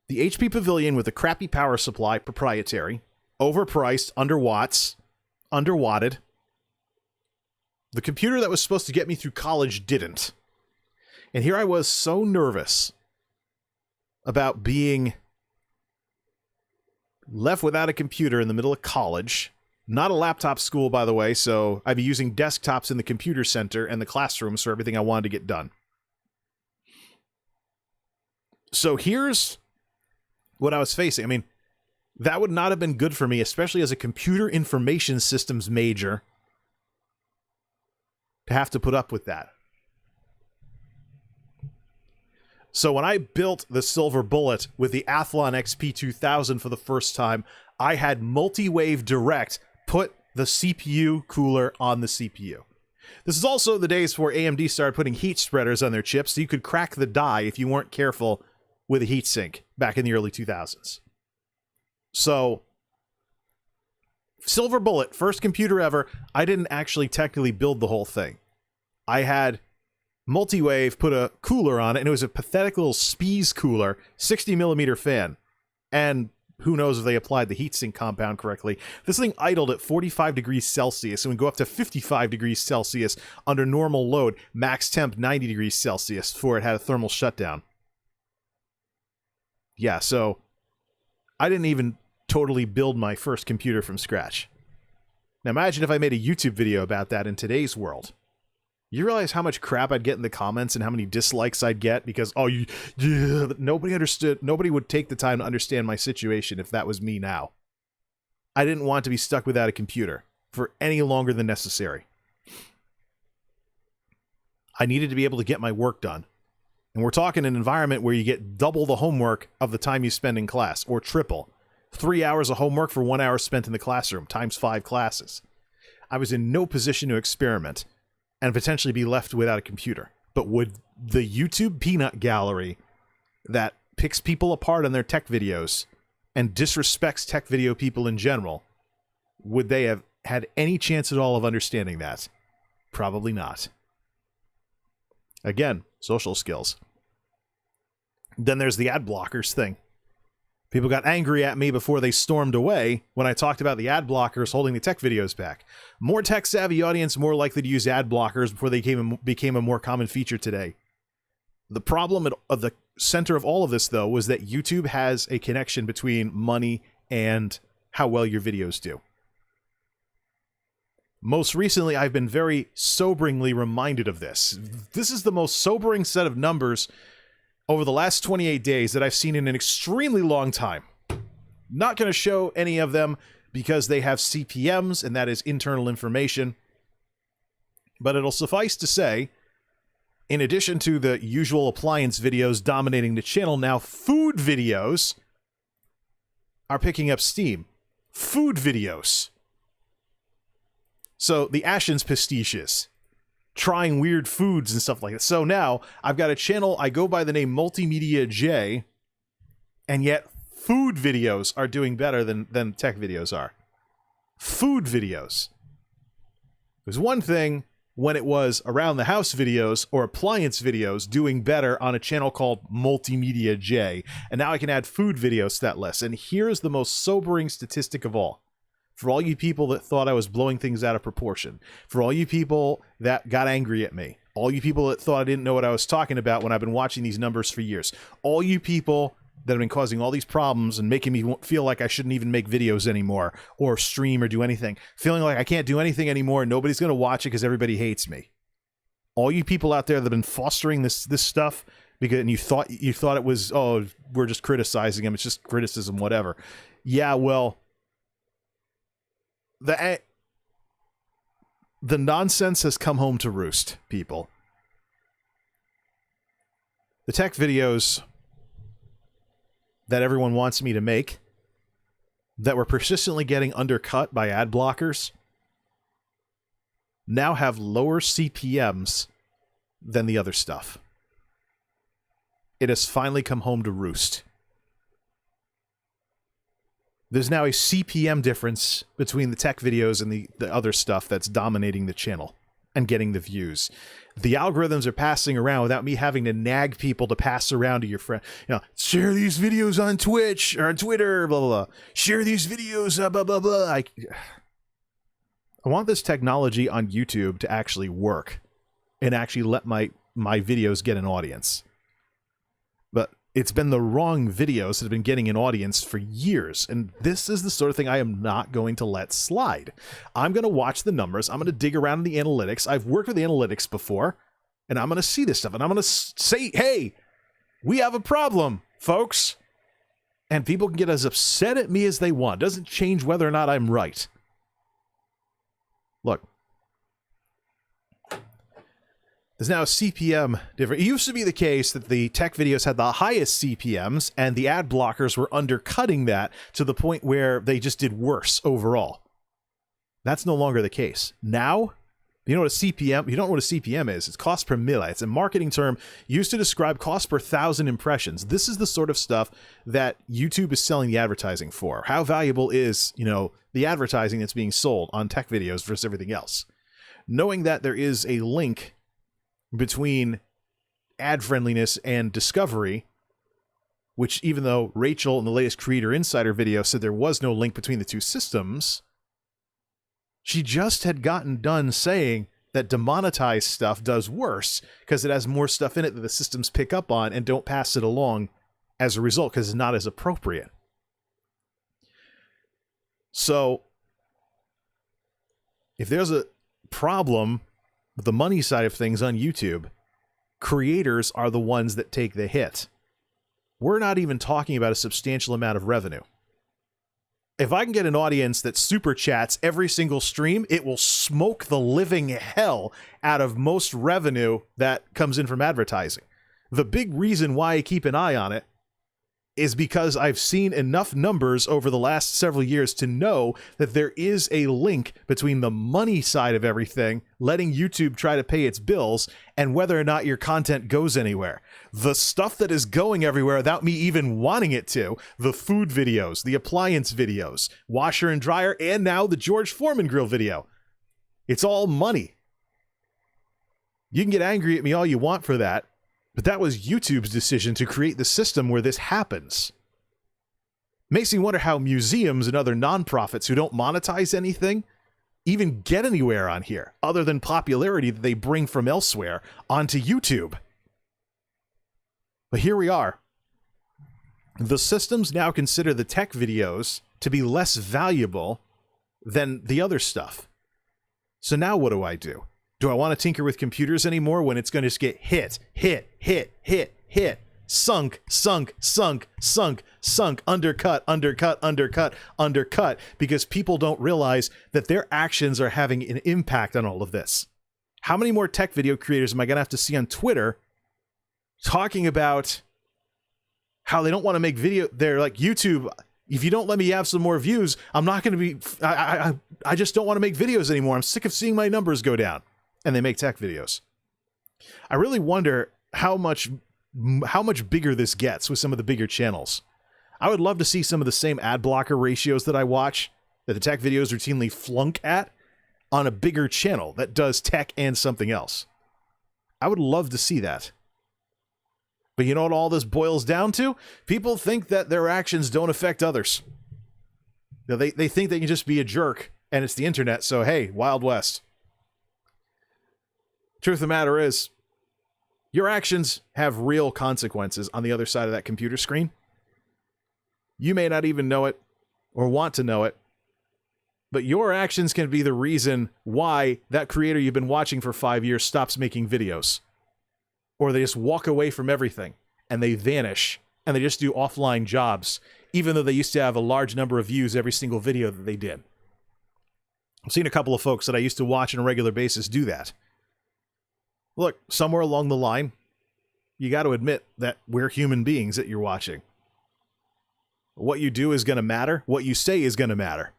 The HP Pavilion with a crappy power supply, proprietary. Overpriced, underwatted. The computer that was supposed to get me through college didn't. And here I was so nervous about being left without a computer in the middle of college. Not a laptop school, by the way, so I'd be using desktops in the computer center and the classrooms for everything I wanted to get done. So here's what I was facing. I mean, that would not have been good for me, especially as a computer information systems major, to have to put up with that. So when I built the Silver Bullet with the Athlon XP2000 for the first time, I had Multi-Wave Direct put the CPU cooler on the CPU. This is also the days before AMD started putting heat spreaders on their chips, so you could crack the die if you weren't careful with a heatsink back in the early 2000s. So, Silver Bullet, first computer ever. I didn't actually technically build the whole thing. I had Multi-Wave put a cooler on it, and it was a pathetic little Spies cooler, 60mm fan. And who knows if they applied the heatsink compound correctly. This thing idled at 45 degrees Celsius and would go up to 55 degrees Celsius under normal load, max temp 90 degrees Celsius before it had a thermal shutdown. Yeah, so I didn't even totally build my first computer from scratch. Now imagine if I made a YouTube video about that in today's world. You realize how much crap I'd get in the comments and how many dislikes I'd get because, nobody understood, nobody would take the time to understand my situation if that was me now. I didn't want to be stuck without a computer for any longer than necessary. I needed to be able to get my work done. And we're talking an environment where you get double the homework of the time you spend in class, or triple. 3 hours of homework for 1 hour spent in the classroom, times 5 classes. I was in no position to experiment and potentially be left without a computer. But would the YouTube peanut gallery that picks people apart on their tech videos and disrespects tech video people in general, would they have had any chance at all of understanding that? Probably not. Again, social skills. Then there's the ad blockers thing. People got angry at me before they stormed away when I talked about the ad blockers holding the tech videos back. More tech-savvy audience more likely to use ad blockers before they became a more common feature today. The problem at the center of all of this, though, was that YouTube has a connection between money and how well your videos do. Most recently, I've been very soberingly reminded of this. This is the most sobering set of numbers over the last 28 days that I've seen in an extremely long time. Not going to show any of them because they have CPMs, and that is internal information. But it'll suffice to say, in addition to the usual appliance videos dominating the channel, now food videos are picking up steam. Food videos. So the Ashens pastiches, trying weird foods and stuff like that. So now I've got a channel, I go by the name MultimediaJay, and yet food videos are doing better than tech videos are. Food videos. It was one thing when it was around the house videos or appliance videos doing better on a channel called MultimediaJay, and now I can add food videos to that list. And here's the most sobering statistic of all. For all you people that thought I was blowing things out of proportion, for all you people that got angry at me, all you people that thought I didn't know what I was talking about when I've been watching these numbers for years, all you people that have been causing all these problems and making me feel like I shouldn't even make videos anymore or stream or do anything, feeling like I can't do anything anymore and nobody's going to watch it because everybody hates me. All you people out there that have been fostering this stuff because and you thought it was, oh, we're just criticizing them, it's just criticism, whatever. Yeah, well, the nonsense has come home to roost, people. The tech videos that everyone wants me to make, that were persistently getting undercut by ad blockers, now have lower CPMs than the other stuff. It has finally come home to roost. There's now a CPM difference between the tech videos and the other stuff that's dominating the channel and getting the views. The algorithms are passing around without me having to nag people to pass around to your friend. You know, share these videos on Twitch or on Twitter, blah, blah, blah. Share these videos, blah, blah, blah. I want this technology on YouTube to actually work and actually let my videos get an audience. But it's been the wrong videos that have been getting an audience for years, and this is the sort of thing I am not going to let slide. I'm going to watch the numbers. I'm going to dig around in the analytics. I've worked with analytics before, and I'm going to see this stuff, and I'm going to say, hey, we have a problem, folks. And people can get as upset at me as they want. It doesn't change whether or not I'm right. Look. There's now a CPM difference. It used to be the case that the tech videos had the highest CPMs and the ad blockers were undercutting that to the point where they just did worse overall. That's no longer the case. Now, you know what a CPM, you don't know what a CPM is. It's cost per mille. It's a marketing term used to describe cost per 1,000 impressions. This is the sort of stuff that YouTube is selling the advertising for. How valuable is, you know, the advertising that's being sold on tech videos versus everything else? Knowing that there is a link between ad friendliness and discovery, which even though Rachel in the latest Creator Insider video said there was no link between the two systems, she just had gotten done saying that demonetized stuff does worse because it has more stuff in it that the systems pick up on and don't pass it along as a result because it's not as appropriate. So if there's a problem with the money side of things on YouTube, creators are the ones that take the hit. We're not even talking about a substantial amount of revenue. If I can get an audience that super chats every single stream, it will smoke the living hell out of most revenue that comes in from advertising. The big reason why I keep an eye on it is because I've seen enough numbers over the last several years to know that there is a link between the money side of everything, letting YouTube try to pay its bills, and whether or not your content goes anywhere. The stuff that is going everywhere without me even wanting it to, the food videos, the appliance videos, washer and dryer, and now the George Foreman grill video. It's all money. You can get angry at me all you want for that, but that was YouTube's decision to create the system where this happens. Makes me wonder how museums and other nonprofits who don't monetize anything even get anywhere on here, other than popularity that they bring from elsewhere onto YouTube. But here we are. The systems now consider the tech videos to be less valuable than the other stuff. So now what do? Do I want to tinker with computers anymore when it's going to just get hit, sunk, undercut, because people don't realize that their actions are having an impact on all of this? How many more tech video creators am I going to have to see on Twitter talking about how they don't want to make video? They're like, YouTube, if you don't let me have some more views, I'm not going to be, I just don't want to make videos anymore. I'm sick of seeing my numbers go down. And they make tech videos. I really wonder how much bigger this gets with some of the bigger channels. I would love to see some of the same ad blocker ratios that I watch, that the tech videos routinely flunk at, on a bigger channel that does tech and something else. I would love to see that. But you know what all this boils down to? People think that their actions don't affect others. They think they can just be a jerk, and it's the internet, so hey, Wild West. Truth of the matter is, your actions have real consequences on the other side of that computer screen. You may not even know it or want to know it, but your actions can be the reason why that creator you've been watching for 5 years stops making videos. Or they just walk away from everything and they vanish and they just do offline jobs, even though they used to have a large number of views every single video that they did. I've seen a couple of folks that I used to watch on a regular basis do that. Look, somewhere along the line, you got to admit that we're human beings that you're watching. What you do is going to matter. What you say is going to matter.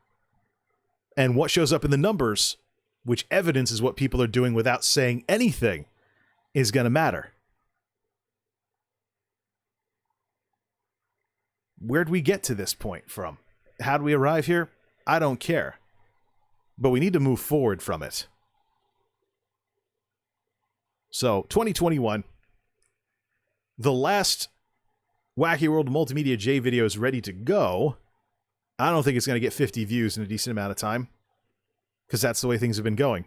And what shows up in the numbers, which evidences what people are doing without saying anything, is going to matter. Where'd we get to this point from? How'd we arrive here? I don't care. But we need to move forward from it. So, 2021, the last Wacky World MultimediaJay video is ready to go. I don't think it's going to get 50 views in a decent amount of time, because that's the way things have been going.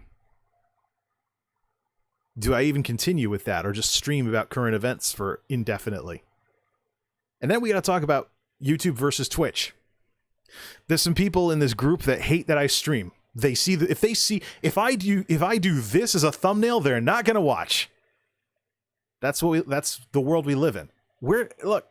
Do I even continue with that, or just stream about current events for indefinitely? And then we got to talk about YouTube versus Twitch. There's some people in this group that hate that I stream. They see that if I do this as a thumbnail, they're not gonna watch. That's the world we live in. Look,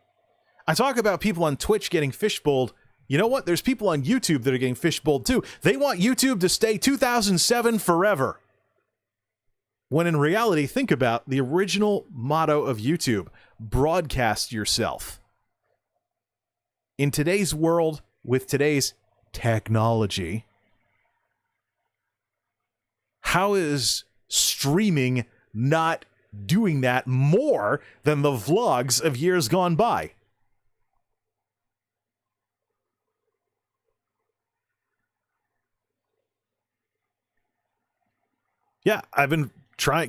I talk about people on Twitch getting fishbowled. You know what? There's people on YouTube that are getting fishbowled too. They want YouTube to stay 2007 forever. When in reality, think about the original motto of YouTube: broadcast yourself. In today's world, with today's technology, how is streaming not doing that more than the vlogs of years gone by? Yeah, I've been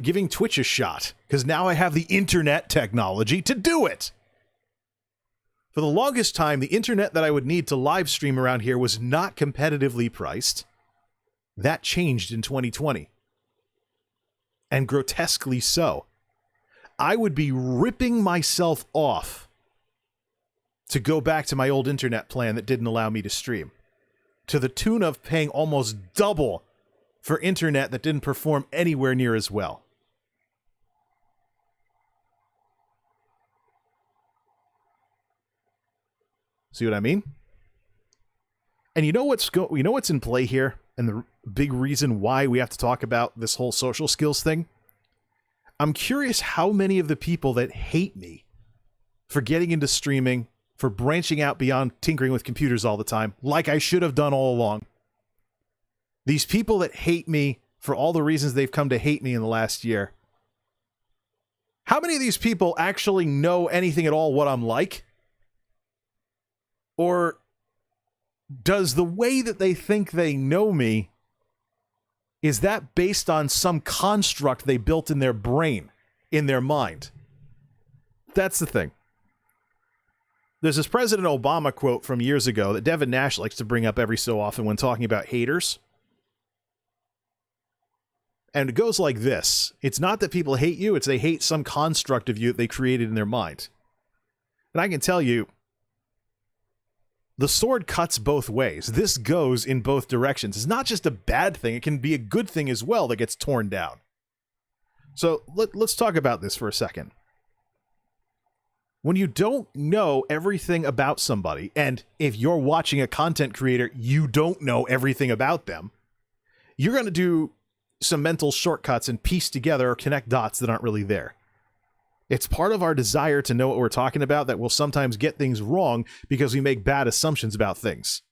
giving Twitch a shot, because now I have the internet technology to do it. For the longest time, the internet that I would need to live stream around here was not competitively priced. That changed in 2020. And grotesquely so. I would be ripping myself off to go back to my old internet plan that didn't allow me to stream, to the tune of paying almost double for internet that didn't perform anywhere near as well. See what I mean? And you know what's in play here, and the big reason why we have to talk about this whole social skills thing? I'm curious how many of the people that hate me for getting into streaming, for branching out beyond tinkering with computers all the time, like I should have done all along. These people that hate me for all the reasons they've come to hate me in the last year. How many of these people actually know anything at all what I'm like? Or does the way that they think they know me, is that based on some construct they built in their brain, in their mind? That's the thing. There's this President Obama quote from years ago that Devin Nash likes to bring up every so often when talking about haters. And it goes like this. It's not that people hate you, it's they hate some construct of you that they created in their mind. And I can tell you, the sword cuts both ways. This goes in both directions. It's not just a bad thing. It can be a good thing as well that gets torn down. So let's talk about this for a second. When you don't know everything about somebody, and if you're watching a content creator, you don't know everything about them, you're going to do some mental shortcuts and piece together or connect dots that aren't really there. It's part of our desire to know what we're talking about that will sometimes get things wrong because we make bad assumptions about things.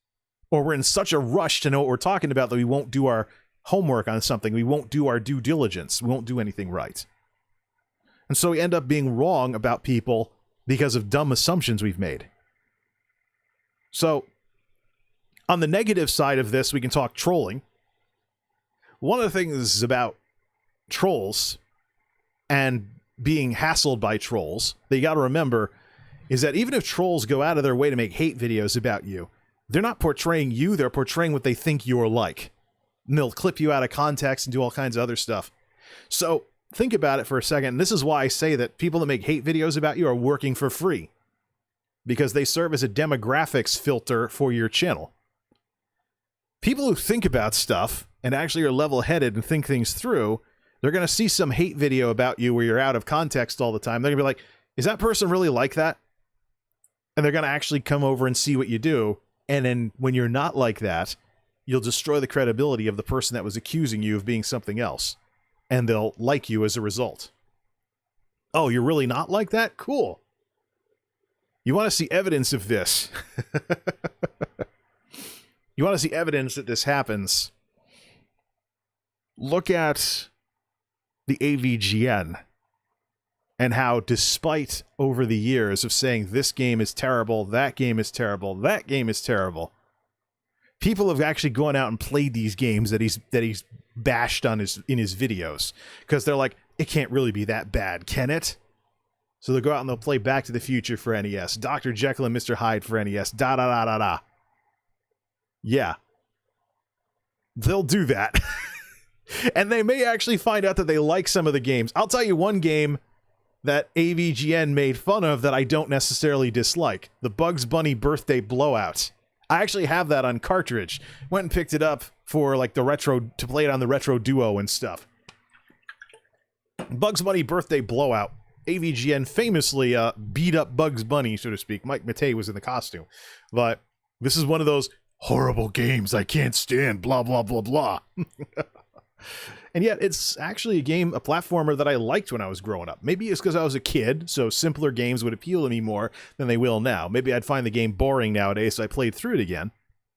Or we're in such a rush to know what we're talking about that we won't do our homework on something. We won't do our due diligence. We won't do anything right. And so we end up being wrong about people because of dumb assumptions we've made. So, on the negative side of this, we can talk trolling. One of the things about trolls and being hassled by trolls that you got to remember is that even if trolls go out of their way to make hate videos about you, they're not portraying you, they're portraying what they think you're like. And they'll clip you out of context and do all kinds of other stuff. So think about it for a second. And this is why I say that people that make hate videos about you are working for free, because they serve as a demographics filter for your channel. People who think about stuff and actually are level-headed and think things through, they're going to see some hate video about you where you're out of context all the time. They're going to be like, is that person really like that? And they're going to actually come over and see what you do. And then when you're not like that, you'll destroy the credibility of the person that was accusing you of being something else. And they'll like you as a result. Oh, you're really not like that? Cool. You want to see evidence of this. You want to see evidence that this happens. Look at the AVGN and how, despite over the years of saying this game is terrible, that game is terrible, that game is terrible, people have actually gone out and played these games that he's bashed on in his videos, because they're like, it can't really be that bad, can it? So they'll go out and they'll play Back to the Future for NES, Dr. Jekyll and Mr. Hyde for NES, da da da da da. Yeah. They'll do that. And they may actually find out that they like some of the games. I'll tell you one game that AVGN made fun of that I don't necessarily dislike. The Bugs Bunny Birthday Blowout. I actually have that on cartridge. Went and picked it up for like the retro, to play it on the Retro Duo and stuff. Bugs Bunny Birthday Blowout. AVGN famously beat up Bugs Bunny, so to speak. Mike Matei was in the costume. But this is one of those horrible games I can't stand, blah, blah, blah, blah. And yet, it's actually a game, a platformer that I liked when I was growing up. Maybe it's because I was a kid, so simpler games would appeal to me more than they will now. Maybe I'd find the game boring nowadays, so I played through it again.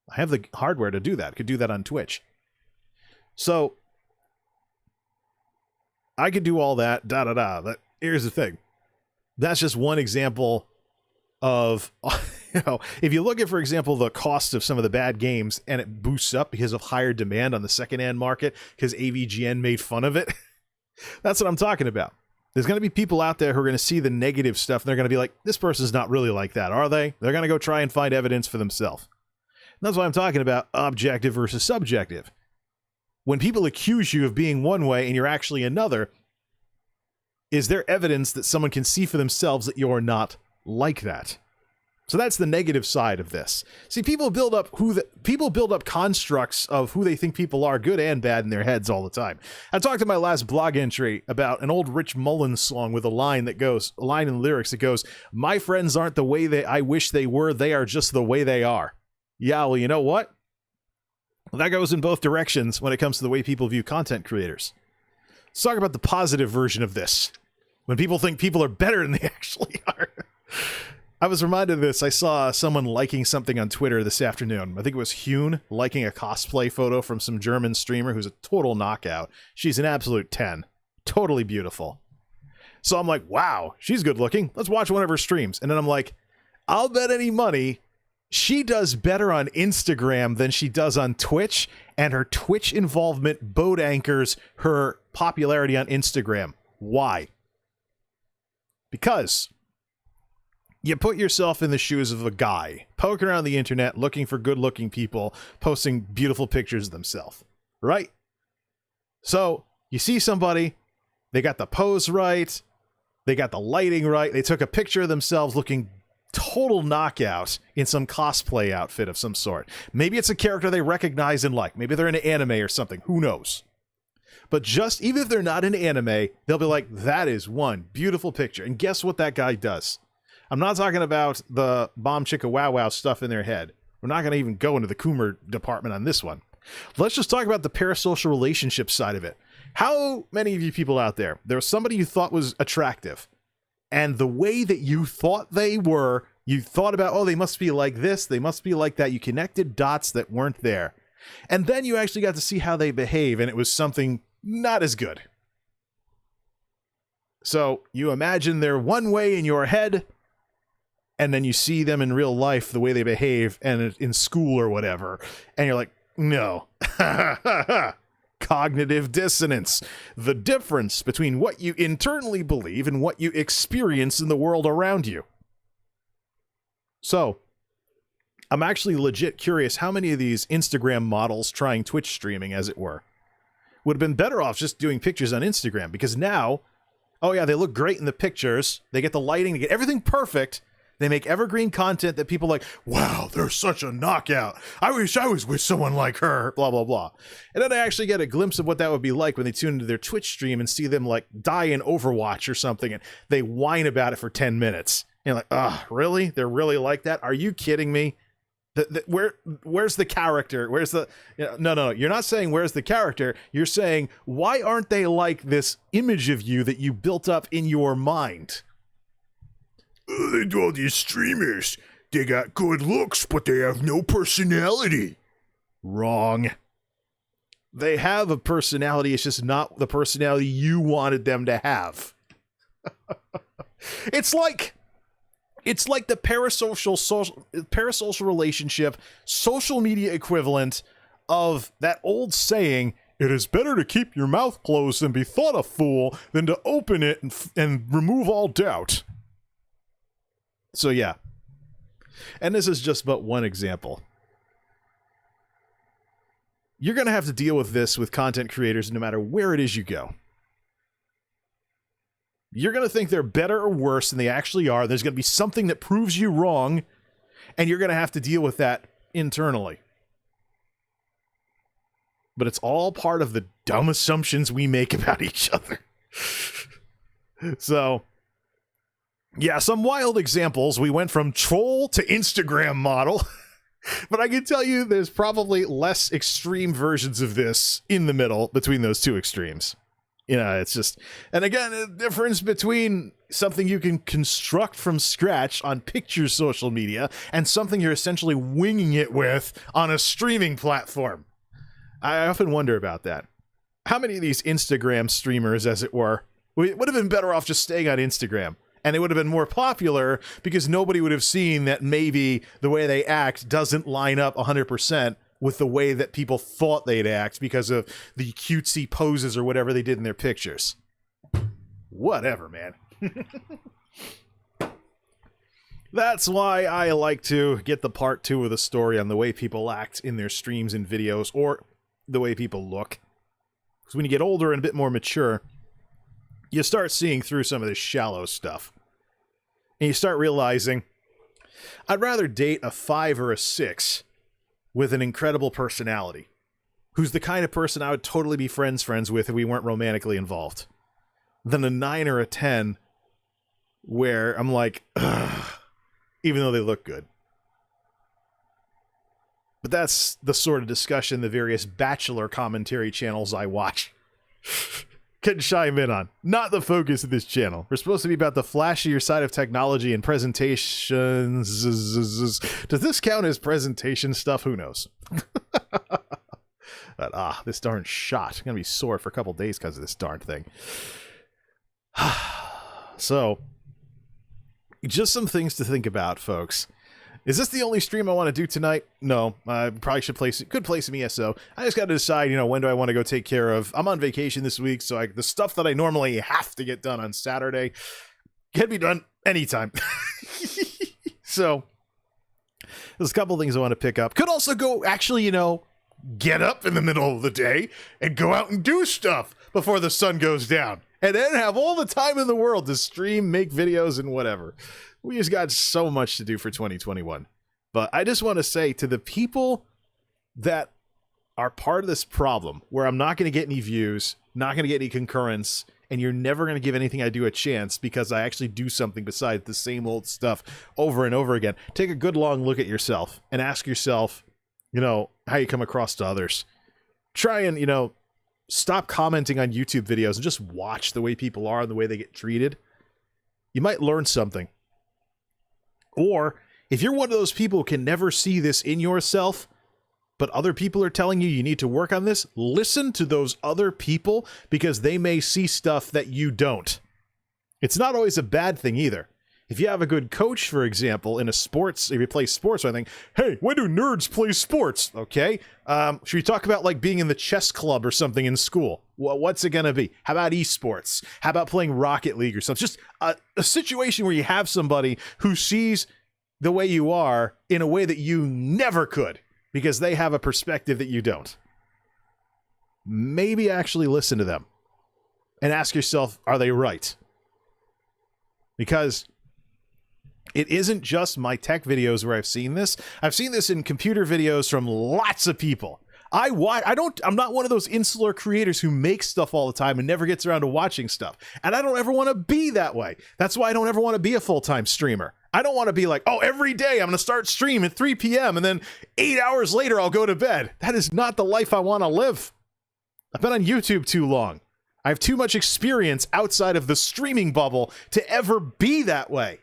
I have the hardware to do that. Could do that on Twitch. So, I could do all that, da-da-da. But here's the thing. That's just one example of, if you look at, for example, the cost of some of the bad games and it boosts up because of higher demand on the secondhand market because AVGN made fun of it, that's what I'm talking about. There's going to be people out there who are going to see the negative stuff and they're going to be like, this person's not really like that, are they? They're going to go try and find evidence for themselves. That's why I'm talking about objective versus subjective. When people accuse you of being one way and you're actually another, is there evidence that someone can see for themselves that you're not like that? So that's the negative side of this. See, people build up constructs of who they think people are, good and bad, in their heads all the time. I talked in my last blog entry about an old Rich Mullins song with a line in lyrics that goes, "My friends aren't the way I wish they were, they are just the way they are." Yeah, well, you know what? That goes in both directions when it comes to the way people view content creators. Let's talk about the positive version of this. When people think people are better than they actually are. I was reminded of this. I saw someone liking something on Twitter this afternoon. I think it was Hune liking a cosplay photo from some German streamer who's a total knockout. She's an absolute 10. Totally beautiful. So I'm like, wow, she's good looking. Let's watch one of her streams. And then I'm like, I'll bet any money she does better on Instagram than she does on Twitch, and her Twitch involvement boat anchors her popularity on Instagram. Why? Because you put yourself in the shoes of a guy poking around the internet looking for good-looking people posting beautiful pictures of themselves, right? So you see somebody, they got the pose right, they got the lighting right, they took a picture of themselves looking total knockout in some cosplay outfit of some sort. Maybe it's a character they recognize and like. Maybe they're in an anime or something. Who knows? But just, even if they're not in anime, they'll be like, that is one beautiful picture. And guess what that guy does? I'm not talking about the bomb chicka wow wow stuff in their head. We're not going to even go into the Coomer department on this one. Let's just talk about the parasocial relationship side of it. How many of you people out there was somebody you thought was attractive, and the way that you thought they were, you thought about, oh, they must be like this, they must be like that. You connected dots that weren't there. And then you actually got to see how they behave, and it was something not as good. So you imagine they're one way in your head, and then you see them in real life, the way they behave, and in school or whatever, and you're like, no. Cognitive dissonance. The difference between what you internally believe and what you experience in the world around you. So, I'm actually legit curious how many of these Instagram models trying Twitch streaming, as it were, would have been better off just doing pictures on Instagram, because now, oh yeah, they look great in the pictures, they get the lighting, they get everything perfect, they make evergreen content that people like, wow, they're such a knockout. I wish I was with someone like her, blah, blah, blah. And then I actually get a glimpse of what that would be like when they tune into their Twitch stream and see them like die in Overwatch or something, and they whine about it for 10 minutes. And you're like, oh, really? They're really like that? Are you kidding me? Where's the character? Where's the... No, you're not saying where's the character. You're saying, why aren't they like this image of you that you built up in your mind? All these streamers, they got good looks, but they have no personality. Wrong. They have a personality, it's just not the personality you wanted them to have. It's like the parasocial relationship, social media equivalent of that old saying, it is better to keep your mouth closed and be thought a fool than to open it and remove all doubt. So yeah, and this is just but one example. You're going to have to deal with this with content creators no matter where it is you go. You're going to think they're better or worse than they actually are. There's going to be something that proves you wrong, and you're going to have to deal with that internally. But it's all part of the dumb assumptions we make about each other. So... yeah, some wild examples. We went from troll to Instagram model. But I can tell you there's probably less extreme versions of this in the middle between those two extremes. You know, it's just... and again, a difference between something you can construct from scratch on picture social media and something you're essentially winging it with on a streaming platform. I often wonder about that. How many of these Instagram streamers, as it were, would have been better off just staying on Instagram? And it would have been more popular because nobody would have seen that maybe the way they act doesn't line up 100% with the way that people thought they'd act because of the cutesy poses or whatever they did in their pictures. Whatever, man. That's why I like to get the part 2 of the story on the way people act in their streams and videos, or the way people look. Because when you get older and a bit more mature, you start seeing through some of this shallow stuff. And you start realizing, I'd rather date a 5 or a 6 with an incredible personality, who's the kind of person I would totally be friends with if we weren't romantically involved, than a 9 or a 10 where I'm like, ugh, even though they look good. But that's the sort of discussion the various Bachelor commentary channels I watch can chime in on. Not the focus of this channel. We're supposed to be about the flashier side of technology and presentations. Does this count as presentation stuff? Who knows? But, this darn shot. I'm going to be sore for a couple days because of this darn thing. So, just some things to think about, folks. Is this the only stream I want to do tonight? No, I probably should could play some ESO. I just got to decide, when do I want to go take care of. I'm on vacation this week, so the stuff that I normally have to get done on Saturday can be done anytime. So, there's a couple things I want to pick up. Could also go, actually, get up in the middle of the day and go out and do stuff before the sun goes down. And then have all the time in the world to stream, make videos, and whatever. We just got so much to do for 2021. But I just want to say to the people that are part of this problem, where I'm not going to get any views, not going to get any concurrence, and you're never going to give anything I do a chance because I actually do something besides the same old stuff over and over again. Take a good long look at yourself and ask yourself, how you come across to others. Try and, stop commenting on YouTube videos and just watch the way people are and the way they get treated. You might learn something. Or, if you're one of those people who can never see this in yourself, but other people are telling you need to work on this, listen to those other people because they may see stuff that you don't. It's not always a bad thing either. If you have a good coach, for example, in if you play sports or anything, hey, when do nerds play sports? Okay. Should we talk about being in the chess club or something in school? Well, what's it going to be? How about esports? How about playing Rocket League or something? Just a situation where you have somebody who sees the way you are in a way that you never could because they have a perspective that you don't. Maybe actually listen to them and ask yourself, are they right? Because it isn't just my tech videos where I've seen this. I've seen this in computer videos from lots of people. I'm not one of those insular creators who makes stuff all the time and never gets around to watching stuff. And I don't ever want to be that way. That's why I don't ever want to be a full-time streamer. I don't want to be like, every day I'm going to start stream at 3 p.m. and then 8 hours later I'll go to bed. That is not the life I want to live. I've been on YouTube too long. I have too much experience outside of the streaming bubble to ever be that way.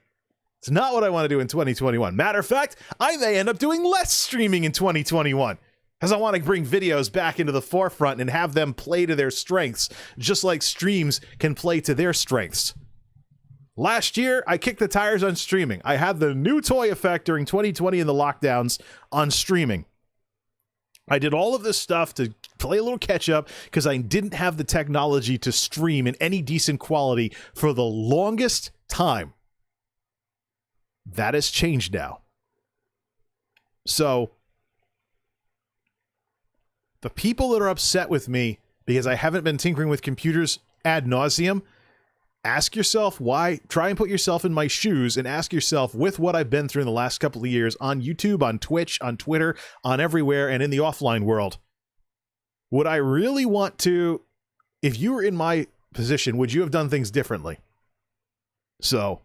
It's not what I want to do in 2021. Matter of fact, I may end up doing less streaming in 2021 because I want to bring videos back into the forefront and have them play to their strengths, just like streams can play to their strengths. Last year, I kicked the tires on streaming. I had the new toy effect during 2020 and the lockdowns on streaming. I did all of this stuff to play a little catch up because I didn't have the technology to stream in any decent quality for the longest time. That has changed now. So, the people that are upset with me because I haven't been tinkering with computers ad nauseum, ask yourself why. Try and put yourself in my shoes and ask yourself, with what I've been through in the last couple of years on YouTube, on Twitch, on Twitter, on everywhere, and in the offline world, would I really want to, if you were in my position, would you have done things differently? So,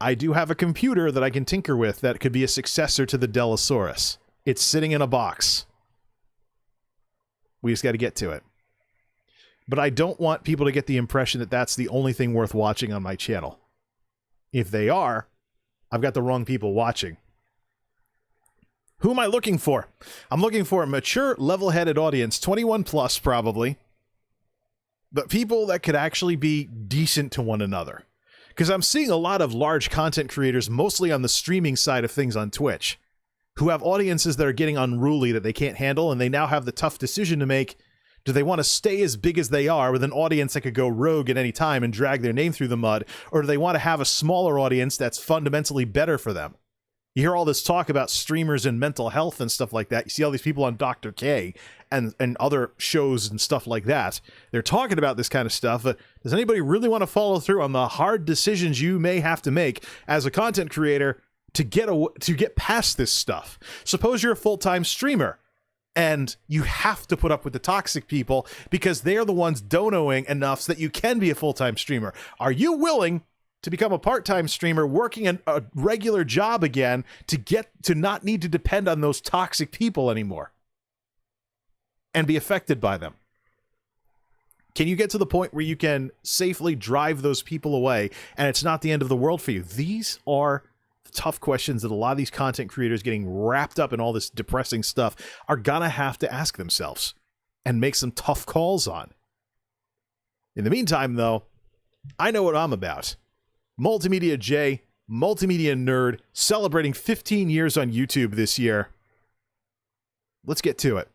I do have a computer that I can tinker with that could be a successor to the Dellosaurus. It's sitting in a box. We just got to get to it. But I don't want people to get the impression that that's the only thing worth watching on my channel. If they are, I've got the wrong people watching. Who am I looking for? I'm looking for a mature, level-headed audience, 21 plus probably, but people that could actually be decent to one another. Because I'm seeing a lot of large content creators, mostly on the streaming side of things on Twitch, who have audiences that are getting unruly that they can't handle, and they now have the tough decision to make. Do they want to stay as big as they are with an audience that could go rogue at any time and drag their name through the mud, or do they want to have a smaller audience that's fundamentally better for them? You hear all this talk about streamers and mental health and stuff like that. You see all these people on Dr. K and other shows and stuff like that. They're talking about this kind of stuff, but does anybody really want to follow through on the hard decisions you may have to make as a content creator to get past this stuff? Suppose you're a full-time streamer and you have to put up with the toxic people because they're the ones donoing enough so that you can be a full-time streamer. Are you willing to become a part-time streamer working a regular job again to not need to depend on those toxic people anymore and be affected by them? Can you get to the point where you can safely drive those people away and it's not the end of the world for you? These are the tough questions that a lot of these content creators getting wrapped up in all this depressing stuff are gonna have to ask themselves and make some tough calls on. In the meantime, though, I know what I'm about. MultimediaJay, multimedia nerd, celebrating 15 years on YouTube this year. Let's get to it.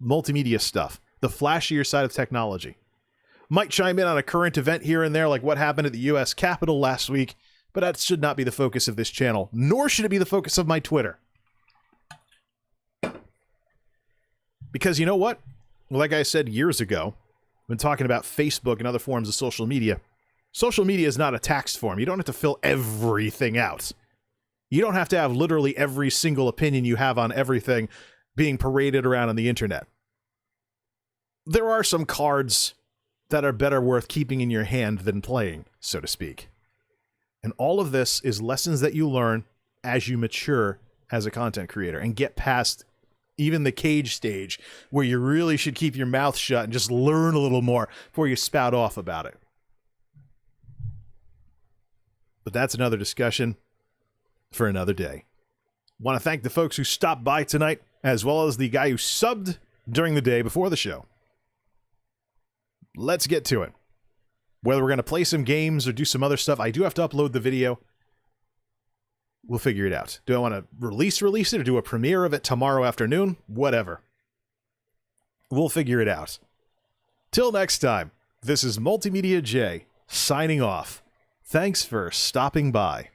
Multimedia stuff. The flashier side of technology. Might chime in on a current event here and there, like what happened at the US Capitol last week, but that should not be the focus of this channel, nor should it be the focus of my Twitter. Because you know what? Like I said years ago, when talking about Facebook and other forms of social media is not a tax form. You don't have to fill everything out. You don't have to have literally every single opinion you have on everything being paraded around on the internet. There are some cards that are better worth keeping in your hand than playing, so to speak. And all of this is lessons that you learn as you mature as a content creator and get past even the cage stage where you really should keep your mouth shut and just learn a little more before you spout off about it. But that's another discussion for another day. Want to thank the folks who stopped by tonight, as well as the guy who subbed during the day before the show. Let's get to it. Whether we're going to play some games or do some other stuff, I do have to upload the video. We'll figure it out. Do I want to release it or do a premiere of it tomorrow afternoon? Whatever. We'll figure it out. Till next time, this is MultimediaJay signing off. Thanks for stopping by.